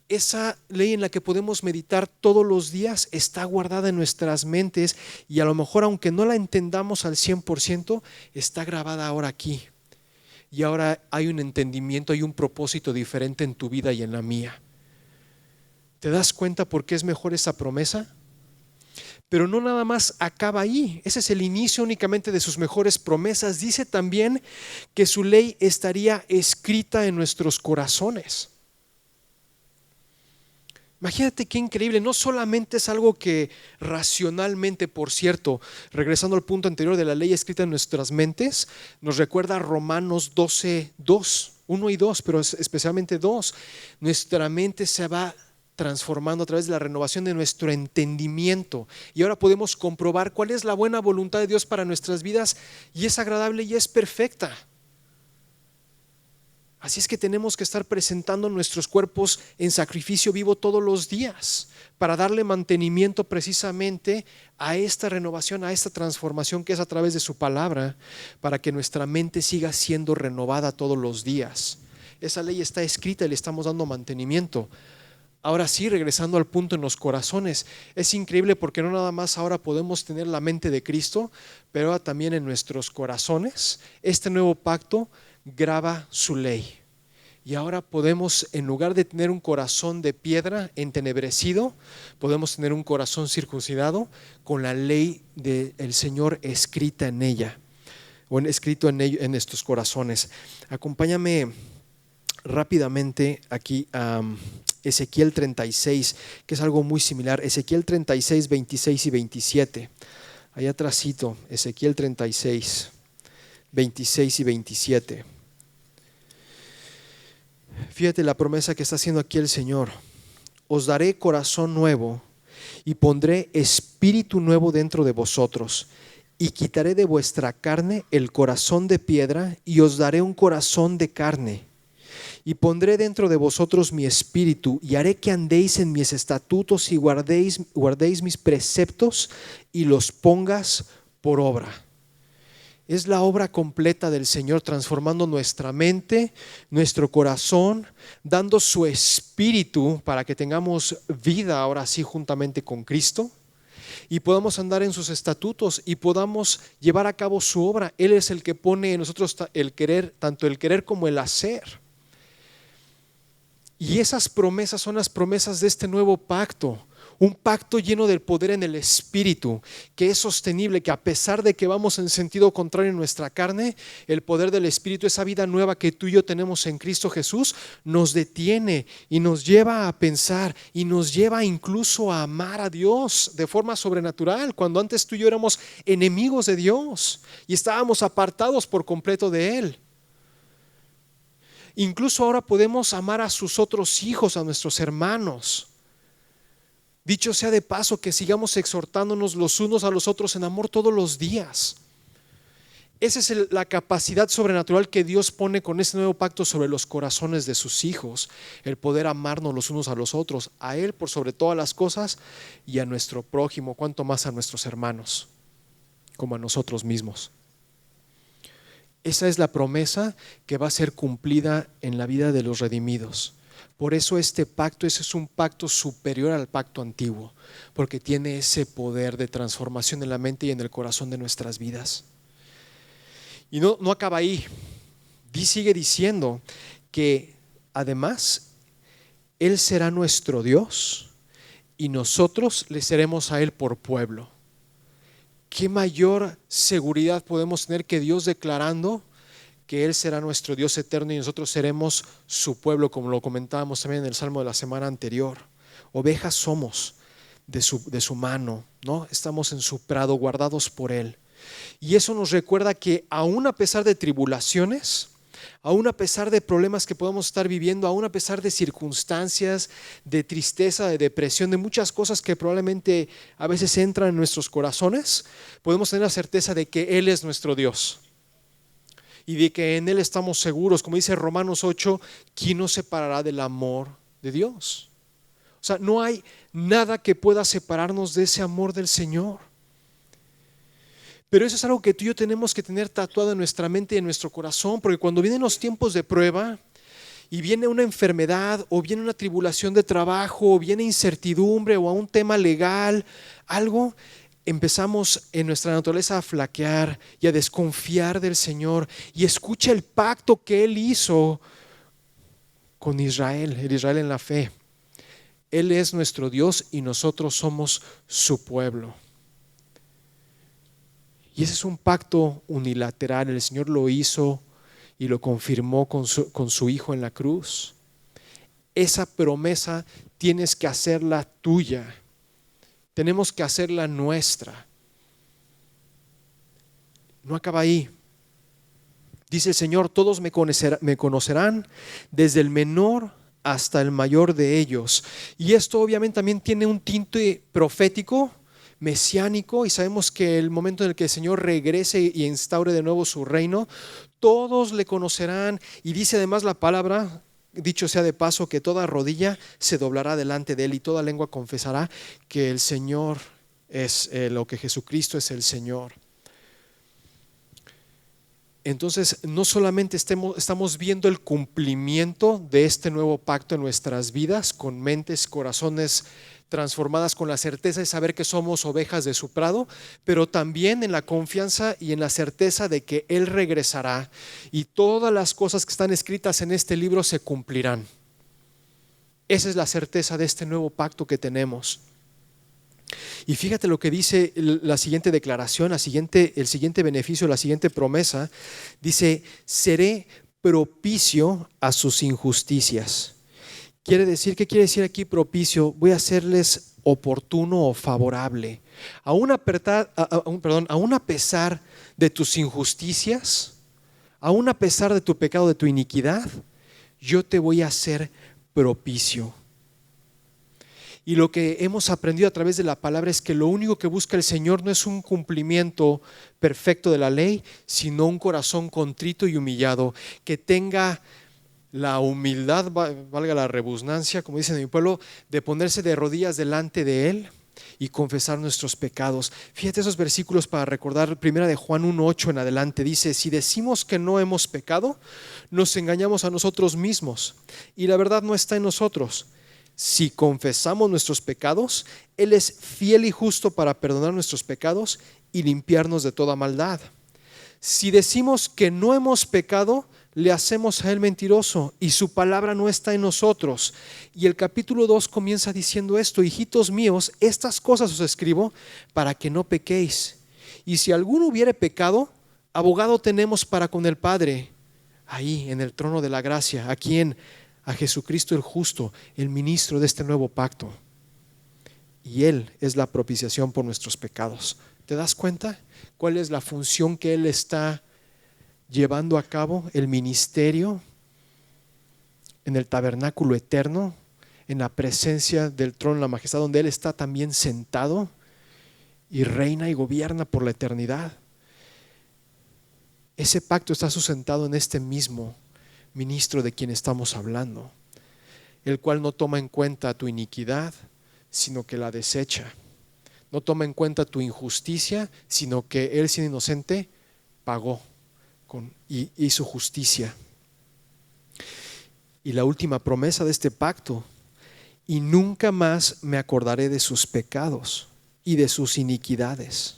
en la que podemos meditar todos los días está guardada en nuestras mentes y a lo mejor, aunque no la entendamos al 100%, está grabada ahora aquí. Y ahora hay un entendimiento, hay un propósito diferente en tu vida y en la mía. ¿Te das cuenta por qué es mejor esa promesa? Pero no nada más acaba ahí. Ese es el inicio únicamente de sus mejores promesas. Dice también que su ley estaría escrita en nuestros corazones. Imagínate qué increíble. No solamente es algo que racionalmente, por cierto, regresando al punto anterior de la ley escrita en nuestras mentes, nos recuerda Romanos 12:2, 1 y 2, pero especialmente 2. Nuestra mente se va transformando a través de la renovación de nuestro entendimiento, y ahora podemos comprobar cuál es la buena voluntad de Dios para nuestras vidas, y es agradable y es perfecta. Así es que tenemos que estar presentando nuestros cuerpos en sacrificio vivo todos los días para darle mantenimiento precisamente a esta renovación, a esta transformación que es a través de su palabra, para que nuestra mente siga siendo renovada todos los días. Esa ley está escrita y le estamos dando mantenimiento. Ahora sí, regresando al punto en los corazones, es increíble porque no nada más ahora podemos tener la mente de Cristo, pero ahora también en nuestros corazones este nuevo pacto graba su ley. Y ahora podemos, en lugar de tener un corazón de piedra entenebrecido, podemos tener un corazón circuncidado con la ley del Señor escrita en ella, o escrito en estos corazones. Acompáñame rápidamente aquí a Ezequiel 36, que es algo muy similar. Ezequiel 36, 26 y 27. Allá atrásito, Ezequiel 36, 26 y 27. Fíjate la promesa que está haciendo aquí el Señor. Os daré corazón nuevo y pondré espíritu nuevo dentro de vosotros, y quitaré de vuestra carne el corazón de piedra y os daré un corazón de carne. Y pondré dentro de vosotros mi espíritu, y haré que andéis en mis estatutos y guardéis mis preceptos y los pongas por obra. Es la obra completa del Señor transformando nuestra mente, nuestro corazón, dando su espíritu para que tengamos vida ahora sí juntamente con Cristo y podamos andar en sus estatutos y podamos llevar a cabo su obra. Él es el que pone en nosotros el querer, tanto el querer como el hacer. Y esas promesas son las promesas de este nuevo pacto. Un pacto lleno del poder en el Espíritu, que es sostenible, que a pesar de que vamos en sentido contrario en nuestra carne, el poder del Espíritu, esa vida nueva que tú y yo tenemos en Cristo Jesús, nos detiene y nos lleva a pensar y nos lleva incluso a amar a Dios de forma sobrenatural, cuando antes tú y yo éramos enemigos de Dios y estábamos apartados por completo de Él. Incluso ahora podemos amar a sus otros hijos, a nuestros hermanos. Dicho sea de paso, que sigamos exhortándonos los unos a los otros en amor todos los días. Esa es la capacidad sobrenatural que Dios pone con este nuevo pacto sobre los corazones de sus hijos, el poder amarnos los unos a los otros, a Él por sobre todas las cosas y a nuestro prójimo, cuanto más a nuestros hermanos, como a nosotros mismos. Esa es la promesa que va a ser cumplida en la vida de los redimidos. Por eso este pacto es un pacto superior al pacto antiguo, porque tiene ese poder de transformación en la mente y en el corazón de nuestras vidas. Y no acaba ahí. Sigue diciendo que además Él será nuestro Dios y nosotros le seremos a Él por pueblo. ¿Qué mayor seguridad podemos tener que Dios declarando que Él será nuestro Dios eterno y nosotros seremos su pueblo, como lo comentábamos también en el Salmo de la semana anterior? Ovejas somos de su mano, ¿no? Estamos en su prado, guardados por Él. Y eso nos recuerda que aún a pesar de tribulaciones, aún a pesar de problemas que podamos estar viviendo, aún a pesar de circunstancias, de tristeza, de depresión, de muchas cosas que probablemente a veces entran en nuestros corazones, podemos tener la certeza de que Él es nuestro Dios y de que en Él estamos seguros. Como dice Romanos 8, ¿quién nos separará del amor de Dios? O sea, no hay nada que pueda separarnos de ese amor del Señor. Pero eso es algo que tú y yo tenemos que tener tatuado en nuestra mente y en nuestro corazón, porque cuando vienen los tiempos de prueba y viene una enfermedad o viene una tribulación de trabajo o viene incertidumbre o a un tema legal, algo, empezamos en nuestra naturaleza a flaquear y a desconfiar del Señor. Y escucha el pacto que Él hizo con Israel, el Israel en la fe. Él es nuestro Dios y nosotros somos su pueblo. Y ese es un pacto unilateral. El Señor lo hizo y lo confirmó con su Hijo en la cruz. Esa promesa tienes que hacerla tuya. Tenemos que hacerla nuestra. No acaba ahí. Dice el Señor, todos me conocerán, desde el menor hasta el mayor de ellos. Y esto obviamente también tiene un tinte profético, mesiánico, y sabemos que el momento en el que el Señor regrese y instaure de nuevo su reino, todos le conocerán. Y dice además la palabra, dicho sea de paso, que toda rodilla se doblará delante de Él y toda lengua confesará que el Señor es lo que Jesucristo es el Señor. Entonces, no solamente estamos viendo el cumplimiento de este nuevo pacto en nuestras vidas, con mentes, corazones transformadas con la certeza de saber que somos ovejas de su prado, pero también en la confianza y en la certeza de que Él regresará y todas las cosas que están escritas en este libro se cumplirán. Esa es la certeza de este nuevo pacto que tenemos. Y fíjate lo que dice la siguiente declaración, el siguiente beneficio, la siguiente promesa. Dice, seré propicio a sus injusticias. ¿Qué quiere decir aquí propicio? Voy a hacerles oportuno o favorable. Aún a pesar de tus injusticias, aún a pesar de tu pecado, de tu iniquidad, yo te voy a hacer propicio. Y lo que hemos aprendido a través de la palabra es que lo único que busca el Señor no es un cumplimiento perfecto de la ley, sino un corazón contrito y humillado, que tenga la humildad, valga la redundancia, como dicen en mi pueblo, de ponerse de rodillas delante de Él y confesar nuestros pecados. Fíjate esos versículos para recordar. Primera de Juan 1:8 en adelante dice, si decimos que no hemos pecado, nos engañamos a nosotros mismos y la verdad no está en nosotros. Si confesamos nuestros pecados, Él es fiel y justo para perdonar nuestros pecados y limpiarnos de toda maldad. Si decimos que no hemos pecado, le hacemos a Él mentiroso y su palabra no está en nosotros. Y el capítulo 2 comienza diciendo esto: hijitos míos, estas cosas os escribo para que no pequéis. Y si alguno hubiere pecado, abogado tenemos para con el Padre, ahí en el trono de la gracia. ¿A quién? A Jesucristo el justo, el ministro de este nuevo pacto. Y Él es la propiciación por nuestros pecados. ¿Te das cuenta cuál es la función que Él está llevando a cabo? El ministerio en el tabernáculo eterno, en la presencia del trono de la majestad, donde Él está también sentado y reina y gobierna por la eternidad. Ese pacto está sustentado en este mismo ministro de quien estamos hablando, el cual no toma en cuenta tu iniquidad, sino que la desecha. No toma en cuenta tu injusticia, sino que Él, siendo inocente, pagó y hizo justicia. Y la última promesa de este pacto: y nunca más me acordaré de sus pecados y de sus iniquidades.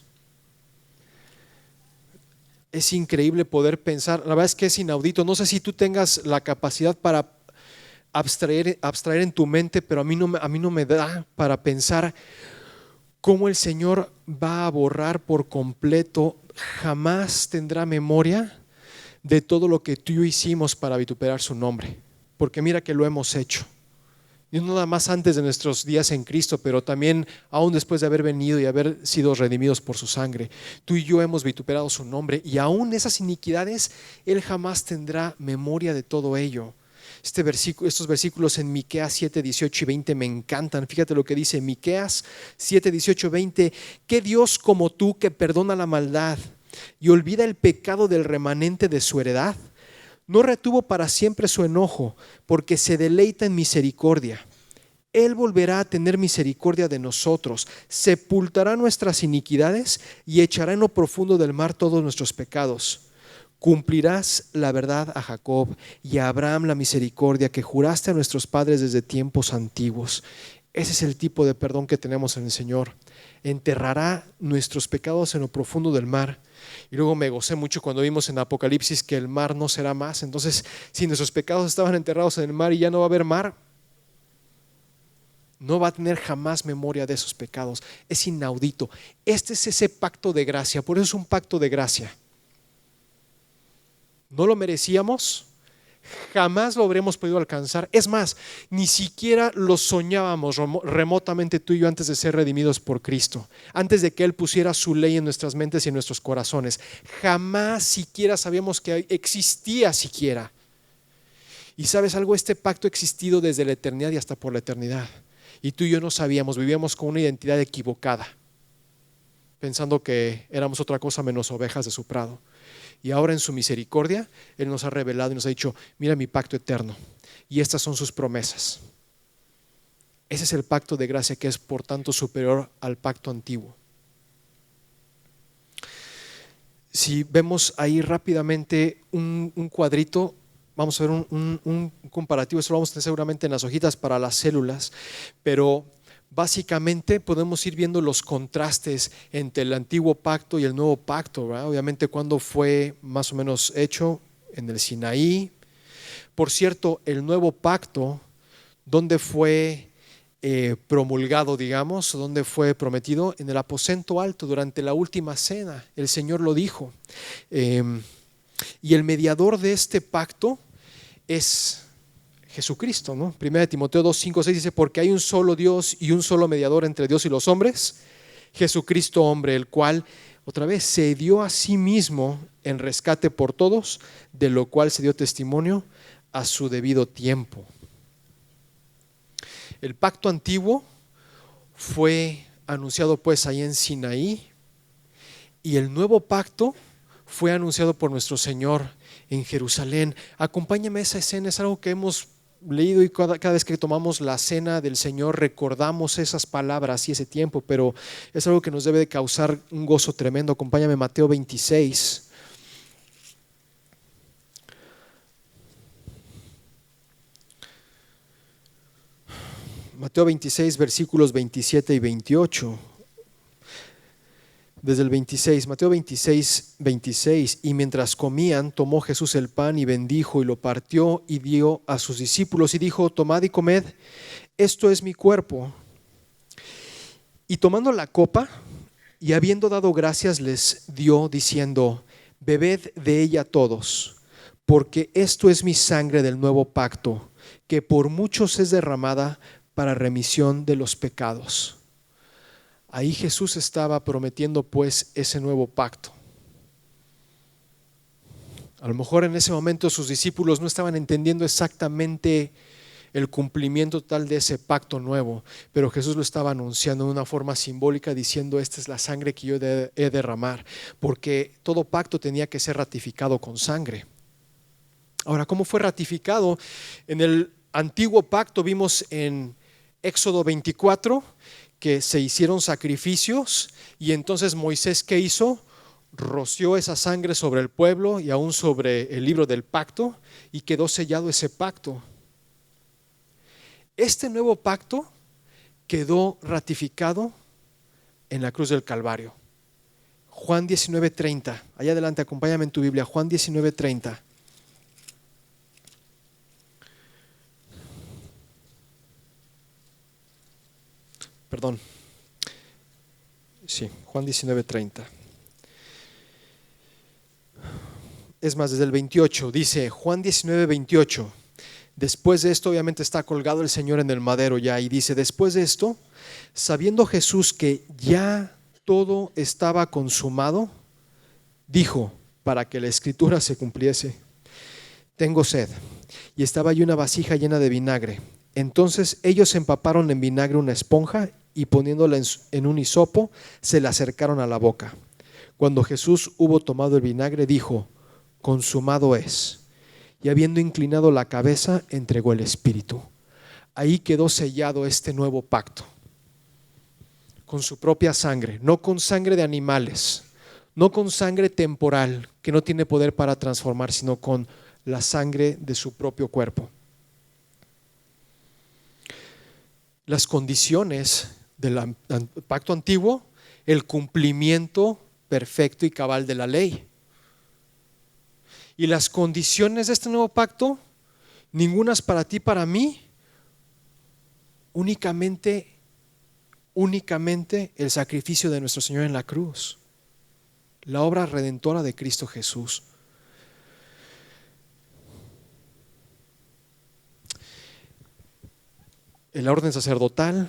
Es increíble poder pensar, la verdad es que es inaudito. No sé si tú tengas la capacidad para abstraer en tu mente, pero a mí no me da para pensar cómo el Señor va a borrar por completo, jamás tendrá memoria de todo lo que tú y yo hicimos para vituperar su nombre, porque mira que lo hemos hecho. Y no nada más antes de nuestros días en Cristo, pero también aún después de haber venido y haber sido redimidos por su sangre. Tú y yo hemos vituperado su nombre, y aún esas iniquidades Él jamás tendrá memoria de todo ello. Estos versículos en Miqueas 7, 18 y 20 me encantan. Fíjate lo que dice Miqueas 7, 18, 20. ¿Qué Dios como tú, que perdona la maldad y olvida el pecado del remanente de su heredad? No retuvo para siempre su enojo, porque se deleita en misericordia. Él volverá a tener misericordia de nosotros, sepultará nuestras iniquidades y echará en lo profundo del mar todos nuestros pecados. Cumplirás la verdad a Jacob y a Abraham la misericordia que juraste a nuestros padres desde tiempos antiguos. Ese es el tipo de perdón que tenemos en el Señor. Enterrará nuestros pecados en lo profundo del mar. Y luego me gocé mucho cuando vimos en Apocalipsis que el mar no será más. Entonces, si nuestros pecados estaban enterrados en el mar y ya no va a haber mar, No va a tener jamás memoria de esos pecados. Es inaudito. Este es ese pacto de gracia. Por eso es un pacto de gracia. No lo merecíamos. Jamás lo habremos podido alcanzar. Es más, ni siquiera lo soñábamos remotamente tú y yo antes de ser redimidos por Cristo, antes de que Él pusiera su ley en nuestras mentes y en nuestros corazones. Jamás siquiera sabíamos que existía siquiera. Y sabes algo, este pacto ha existido desde la eternidad y hasta por la eternidad. Y tú y yo no sabíamos, vivíamos con una identidad equivocada, pensando que éramos otra cosa menos ovejas de su prado. Y ahora en su misericordia, Él nos ha revelado y nos ha dicho, mira mi pacto eterno. Y estas son sus promesas. Ese es el pacto de gracia que es por tanto superior al pacto antiguo. Si vemos ahí rápidamente un cuadrito, vamos a ver un comparativo. Eso lo vamos a tener seguramente en las hojitas para las células, pero básicamente podemos ir viendo los contrastes entre el antiguo pacto y el nuevo pacto, ¿verdad? Obviamente cuando fue más o menos hecho en el Sinaí. Por cierto, el nuevo pacto, ¿dónde fue promulgado, digamos? ¿Dónde fue prometido? En el aposento alto, durante la última cena. El Señor lo dijo. Y el mediador de este pacto es Jesucristo, ¿no? 1 Timoteo 2, 5, 6 dice, porque hay un solo Dios y un solo mediador entre Dios y los hombres, Jesucristo hombre, el cual, otra vez, se dio a sí mismo en rescate por todos, de lo cual se dio testimonio a su debido tiempo. El pacto antiguo fue anunciado pues ahí en Sinaí, y el nuevo pacto fue anunciado por nuestro Señor en Jerusalén. Acompáñame a esa escena, es algo que hemos leído y cada vez que tomamos la cena del Señor recordamos esas palabras y ese tiempo, pero es algo que nos debe de causar un gozo tremendo. Acompáñame a Mateo 26. Mateo 26, versículos 27 y 28. Desde el 26, Mateo 26, 26, y mientras comían, tomó Jesús el pan y bendijo y lo partió y dio a sus discípulos y dijo, tomad y comed, esto es mi cuerpo. Y tomando la copa y habiendo dado gracias les dio diciendo, bebed de ella todos, porque esto es mi sangre del nuevo pacto, que por muchos es derramada para remisión de los pecados. Ahí Jesús estaba prometiendo pues ese nuevo pacto. A lo mejor en ese momento sus discípulos no estaban entendiendo exactamente el cumplimiento total de ese pacto nuevo, pero Jesús lo estaba anunciando de una forma simbólica diciendo, esta es la sangre que yo he de derramar, porque todo pacto tenía que ser ratificado con sangre. Ahora, ¿cómo fue ratificado? En el antiguo pacto vimos en Éxodo 24 que se hicieron sacrificios y entonces Moisés, ¿qué hizo? Roció esa sangre sobre el pueblo y aún sobre el libro del pacto y quedó sellado ese pacto. Este nuevo pacto quedó ratificado en la cruz del Calvario. Juan 19:30, allá adelante, acompáñame en tu Biblia, Juan 19:30. Perdón. Sí, Juan 19:30. Es más, desde el 28, dice Juan 19:28. Después de esto, obviamente está colgado el Señor en el madero ya, y dice, después de esto, sabiendo Jesús que ya todo estaba consumado, dijo, para que la escritura se cumpliese, tengo sed. Y estaba allí una vasija llena de vinagre. Entonces ellos empaparon en vinagre una esponja y poniéndola en un hisopo, se la acercaron a la boca. Cuando Jesús hubo tomado el vinagre, dijo, consumado es. Y habiendo inclinado la cabeza, entregó el espíritu. Ahí quedó sellado este nuevo pacto, con su propia sangre, no con sangre de animales, no con sangre temporal que no tiene poder para transformar, sino con la sangre de su propio cuerpo. Las condiciones del pacto antiguo, el cumplimiento perfecto y cabal de la ley. Y las condiciones de este nuevo pacto, ninguna es para ti, para mí, únicamente el sacrificio de nuestro Señor en la cruz, la obra redentora de Cristo Jesús. El orden sacerdotal,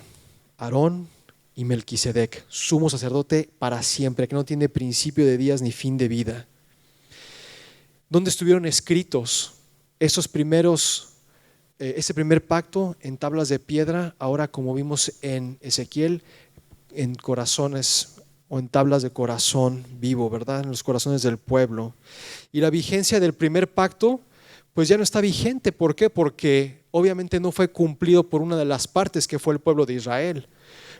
Aarón y Melquisedec, sumo sacerdote para siempre, que no tiene principio de días ni fin de vida. ¿Dónde estuvieron escritos ese primer pacto? En tablas de piedra, ahora como vimos en Ezequiel, en corazones o en tablas de corazón vivo, ¿verdad? En los corazones del pueblo. Y la vigencia del primer pacto pues ya no está vigente. ¿Por qué? Porque obviamente no fue cumplido por una de las partes, que fue el pueblo de Israel.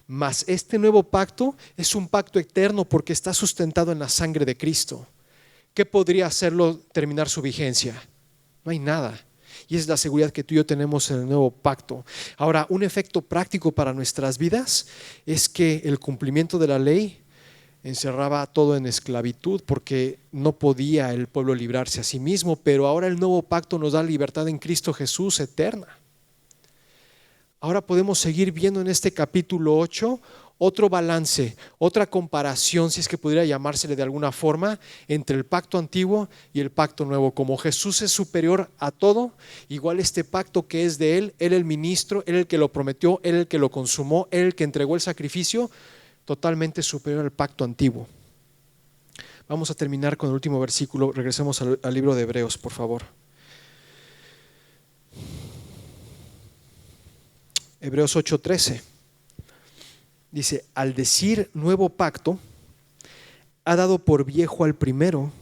Mas este nuevo pacto es un pacto eterno porque está sustentado en la sangre de Cristo. ¿Qué podría hacerlo terminar su vigencia? No hay nada. Y es la seguridad que tú y yo tenemos en el nuevo pacto. Ahora, un efecto práctico para nuestras vidas es que el cumplimiento de la ley encerraba todo en esclavitud, porque no podía el pueblo librarse a sí mismo, pero ahora el nuevo pacto nos da libertad en Cristo Jesús eterna. Ahora podemos seguir viendo en este capítulo 8 otro balance, otra comparación, si es que pudiera llamársele de alguna forma, entre el pacto antiguo y el pacto nuevo. Como Jesús es superior a todo, igual este pacto que es de Él el ministro, Él el que lo prometió, Él el que lo consumó, Él el que entregó el sacrificio, totalmente superior al pacto antiguo. Vamos a terminar con el último versículo. Regresemos al libro de Hebreos, por favor. Hebreos 8:13 dice: al decir nuevo pacto, ha dado por viejo al primero,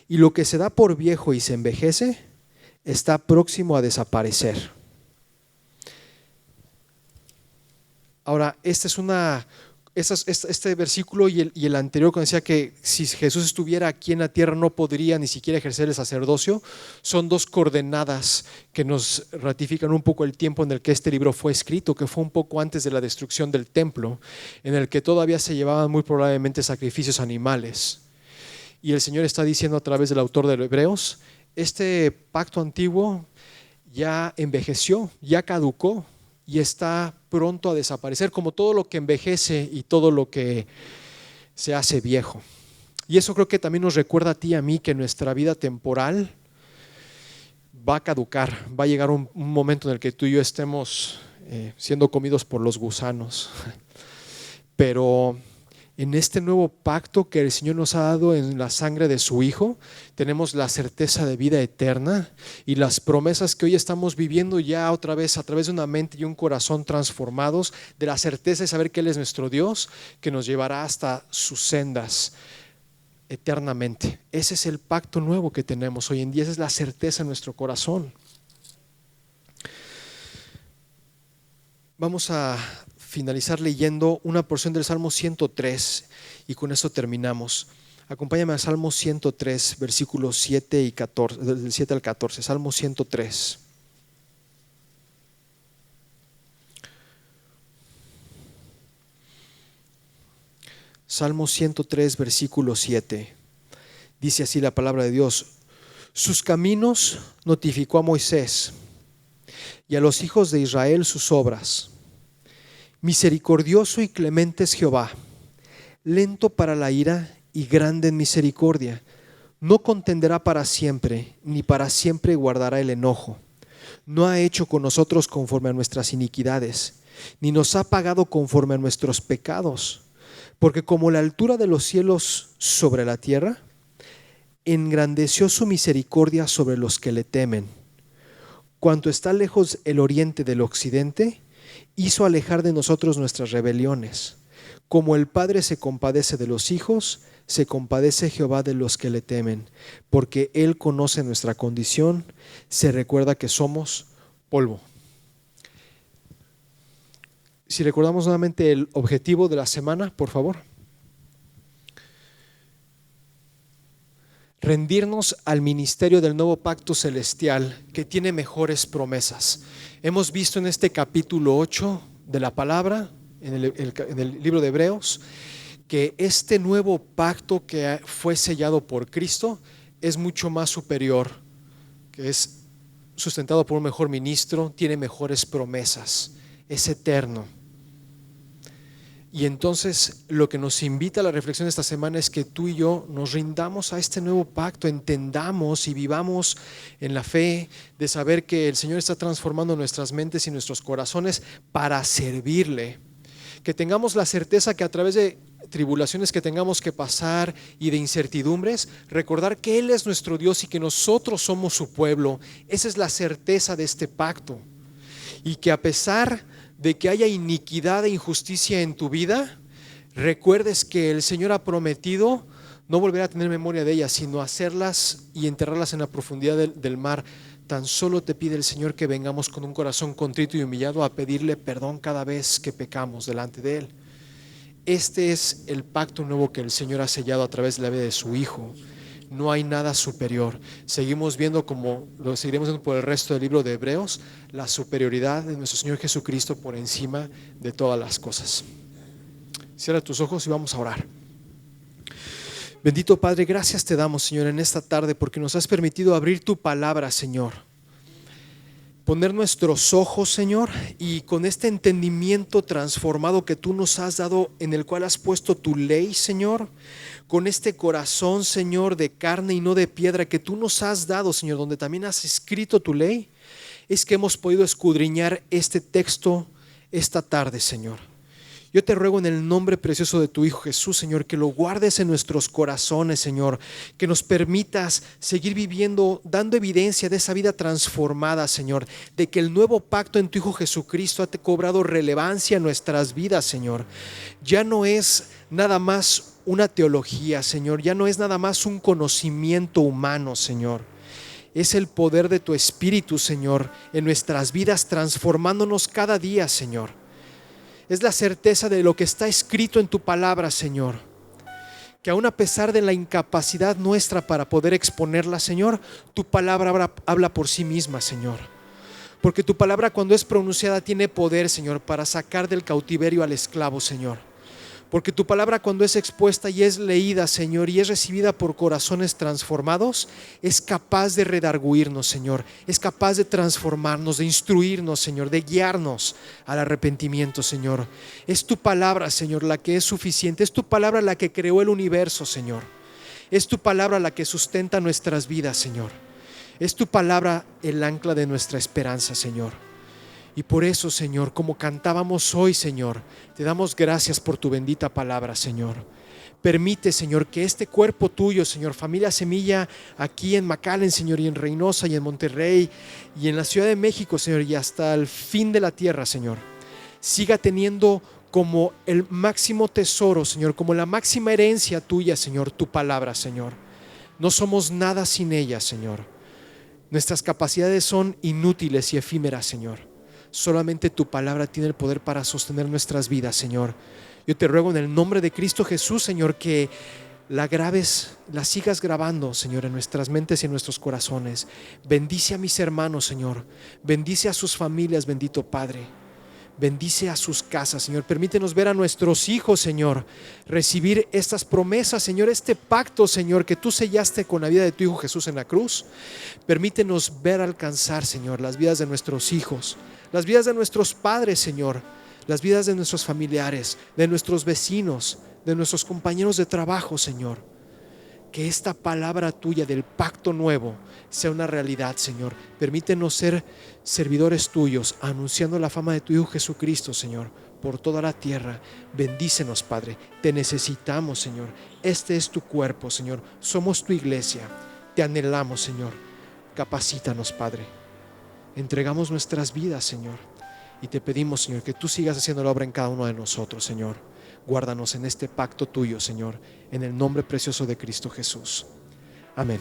y lo que se da por viejo y se envejece está próximo a desaparecer. Ahora, este versículo y el anterior, cuando decía que si Jesús estuviera aquí en la tierra no podría ni siquiera ejercer el sacerdocio, son dos coordenadas que nos ratifican un poco el tiempo en el que este libro fue escrito, que fue un poco antes de la destrucción del templo, en el que todavía se llevaban muy probablemente sacrificios animales. Y el Señor está diciendo a través del autor de Hebreos: este pacto antiguo ya envejeció, ya caducó y está pronto a desaparecer, como todo lo que envejece y todo lo que se hace viejo. Y eso creo que también nos recuerda a ti y a mí que nuestra vida temporal va a caducar. Va a llegar un momento en el que tú y yo estemos siendo comidos por los gusanos. Pero en este nuevo pacto que el Señor nos ha dado en la sangre de su Hijo, tenemos la certeza de vida eterna y las promesas que hoy estamos viviendo ya otra vez a través de una mente y un corazón transformados, de la certeza de saber que Él es nuestro Dios, que nos llevará hasta sus sendas eternamente. Ese es el pacto nuevo que tenemos hoy en día, esa es la certeza en nuestro corazón. Vamos a finalizar leyendo una porción del Salmo 103 y con eso terminamos. Acompáñame a Salmo 103, versículos 7 y 14, del 7 al 14. Salmo 103. Salmo 103, versículo 7. Dice así la palabra de Dios: sus caminos notificó a Moisés, y a los hijos de Israel sus obras. Misericordioso y clemente es Jehová, lento para la ira y grande en misericordia. No contenderá para siempre, ni para siempre guardará el enojo. No ha hecho con nosotros conforme a nuestras iniquidades, ni nos ha pagado conforme a nuestros pecados. Porque como la altura de los cielos sobre la tierra, engrandeció su misericordia sobre los que le temen. Cuanto está lejos el oriente del occidente, hizo alejar de nosotros nuestras rebeliones. Como el Padre se compadece de los hijos, se compadece Jehová de los que le temen, porque Él conoce nuestra condición, se recuerda que somos polvo. Si recordamos nuevamente el objetivo de la semana, por favor. Rendirnos al ministerio del nuevo pacto celestial que tiene mejores promesas. Hemos visto en este capítulo 8 de la palabra, en el libro de Hebreos, que este nuevo pacto que fue sellado por Cristo es mucho más superior, que es sustentado por un mejor ministro, tiene mejores promesas. es eterno. Y entonces lo que nos invita a la reflexión de esta semana es que tú y yo nos rindamos a este nuevo pacto, entendamos y vivamos en la fe de saber que el Señor está transformando nuestras mentes y nuestros corazones para servirle. Que tengamos la certeza que a través de tribulaciones que tengamos que pasar y de incertidumbres, recordar que Él es nuestro Dios y que nosotros somos su pueblo. Esa es la certeza de este pacto. Y que a pesar de que haya iniquidad e injusticia en tu vida, recuerdes que el Señor ha prometido no volver a tener memoria de ellas, sino hacerlas y enterrarlas en la profundidad del mar. Tan solo te pide el Señor que vengamos con un corazón contrito y humillado a pedirle perdón cada vez que pecamos delante de Él. Este es el pacto nuevo que el Señor ha sellado a través de la vida de su Hijo. No hay nada superior. Seguimos viendo, como lo seguiremos viendo por el resto del libro de Hebreos, la superioridad de nuestro Señor Jesucristo por encima de todas las cosas. Cierra tus ojos y vamos a orar. Bendito Padre, gracias te damos, Señor, en esta tarde porque nos has permitido abrir tu palabra, Señor. Poner nuestros ojos, Señor, y con este entendimiento transformado que tú nos has dado, en el cual has puesto tu ley, Señor, con este corazón, Señor, de carne y no de piedra que tú nos has dado, Señor, donde también has escrito tu ley, es que hemos podido escudriñar este texto esta tarde, Señor. Yo te ruego en el nombre precioso de tu Hijo Jesús, Señor, que lo guardes en nuestros corazones, Señor, que nos permitas seguir viviendo, dando evidencia de esa vida transformada, Señor, de que el nuevo pacto en tu Hijo Jesucristo ha cobrado relevancia en nuestras vidas, Señor. Ya no es nada más una teología, Señor, ya no es nada más un conocimiento humano, Señor. Es el poder de tu Espíritu, Señor, en nuestras vidas, transformándonos cada día, Señor. Es la certeza de lo que está escrito en tu palabra, Señor, que aun a pesar de la incapacidad nuestra para poder exponerla, Señor, tu palabra habla por sí misma, Señor. Porque tu palabra, cuando es pronunciada, tiene poder, Señor, para sacar del cautiverio al esclavo, Señor. Porque tu palabra, cuando es expuesta y es leída, Señor, y es recibida por corazones transformados, es capaz de redarguirnos, Señor. Es capaz de transformarnos, de instruirnos, Señor, de guiarnos al arrepentimiento, Señor. Es tu palabra, Señor, la que es suficiente. Es tu palabra la que creó el universo, Señor. Es tu palabra la que sustenta nuestras vidas, Señor. Es tu palabra el ancla de nuestra esperanza, Señor. Y por eso, Señor, como cantábamos hoy, Señor, te damos gracias por tu bendita palabra, Señor. Permite, Señor, que este cuerpo tuyo, Señor, Familia Semilla, aquí en McAllen, Señor, y en Reynosa, y en Monterrey, y en la Ciudad de México, Señor, y hasta el fin de la tierra, Señor, siga teniendo como el máximo tesoro, Señor, como la máxima herencia tuya, Señor, tu palabra, Señor. No somos nada sin ella, Señor. Nuestras capacidades son inútiles y efímeras, Señor. Solamente tu palabra tiene el poder para sostener nuestras vidas, Señor. Yo te ruego en el nombre de Cristo Jesús, Señor, que la grabes, la sigas grabando, Señor, en nuestras mentes y en nuestros corazones. Bendice a mis hermanos, Señor. Bendice a sus familias, bendito Padre. Bendice a sus casas, Señor. Permítenos ver a nuestros hijos, Señor, recibir estas promesas, Señor, este pacto, Señor, que tú sellaste con la vida de tu Hijo Jesús en la cruz. Permítenos ver alcanzar, Señor, las vidas de nuestros hijos, las vidas de nuestros padres, Señor, las vidas de nuestros familiares, de nuestros vecinos, de nuestros compañeros de trabajo, Señor. Que esta palabra tuya del pacto nuevo sea una realidad, Señor. Permítenos ser servidores tuyos, anunciando la fama de tu Hijo Jesucristo, Señor, por toda la tierra. Bendícenos, Padre. Te necesitamos, Señor. Este es tu cuerpo, Señor. Somos tu iglesia. Te anhelamos, Señor. Capacítanos, Padre. Entregamos nuestras vidas, Señor. Y te pedimos, Señor, que tú sigas haciendo la obra en cada uno de nosotros, Señor. Guárdanos en este pacto tuyo, Señor, en el nombre precioso de Cristo Jesús. Amén.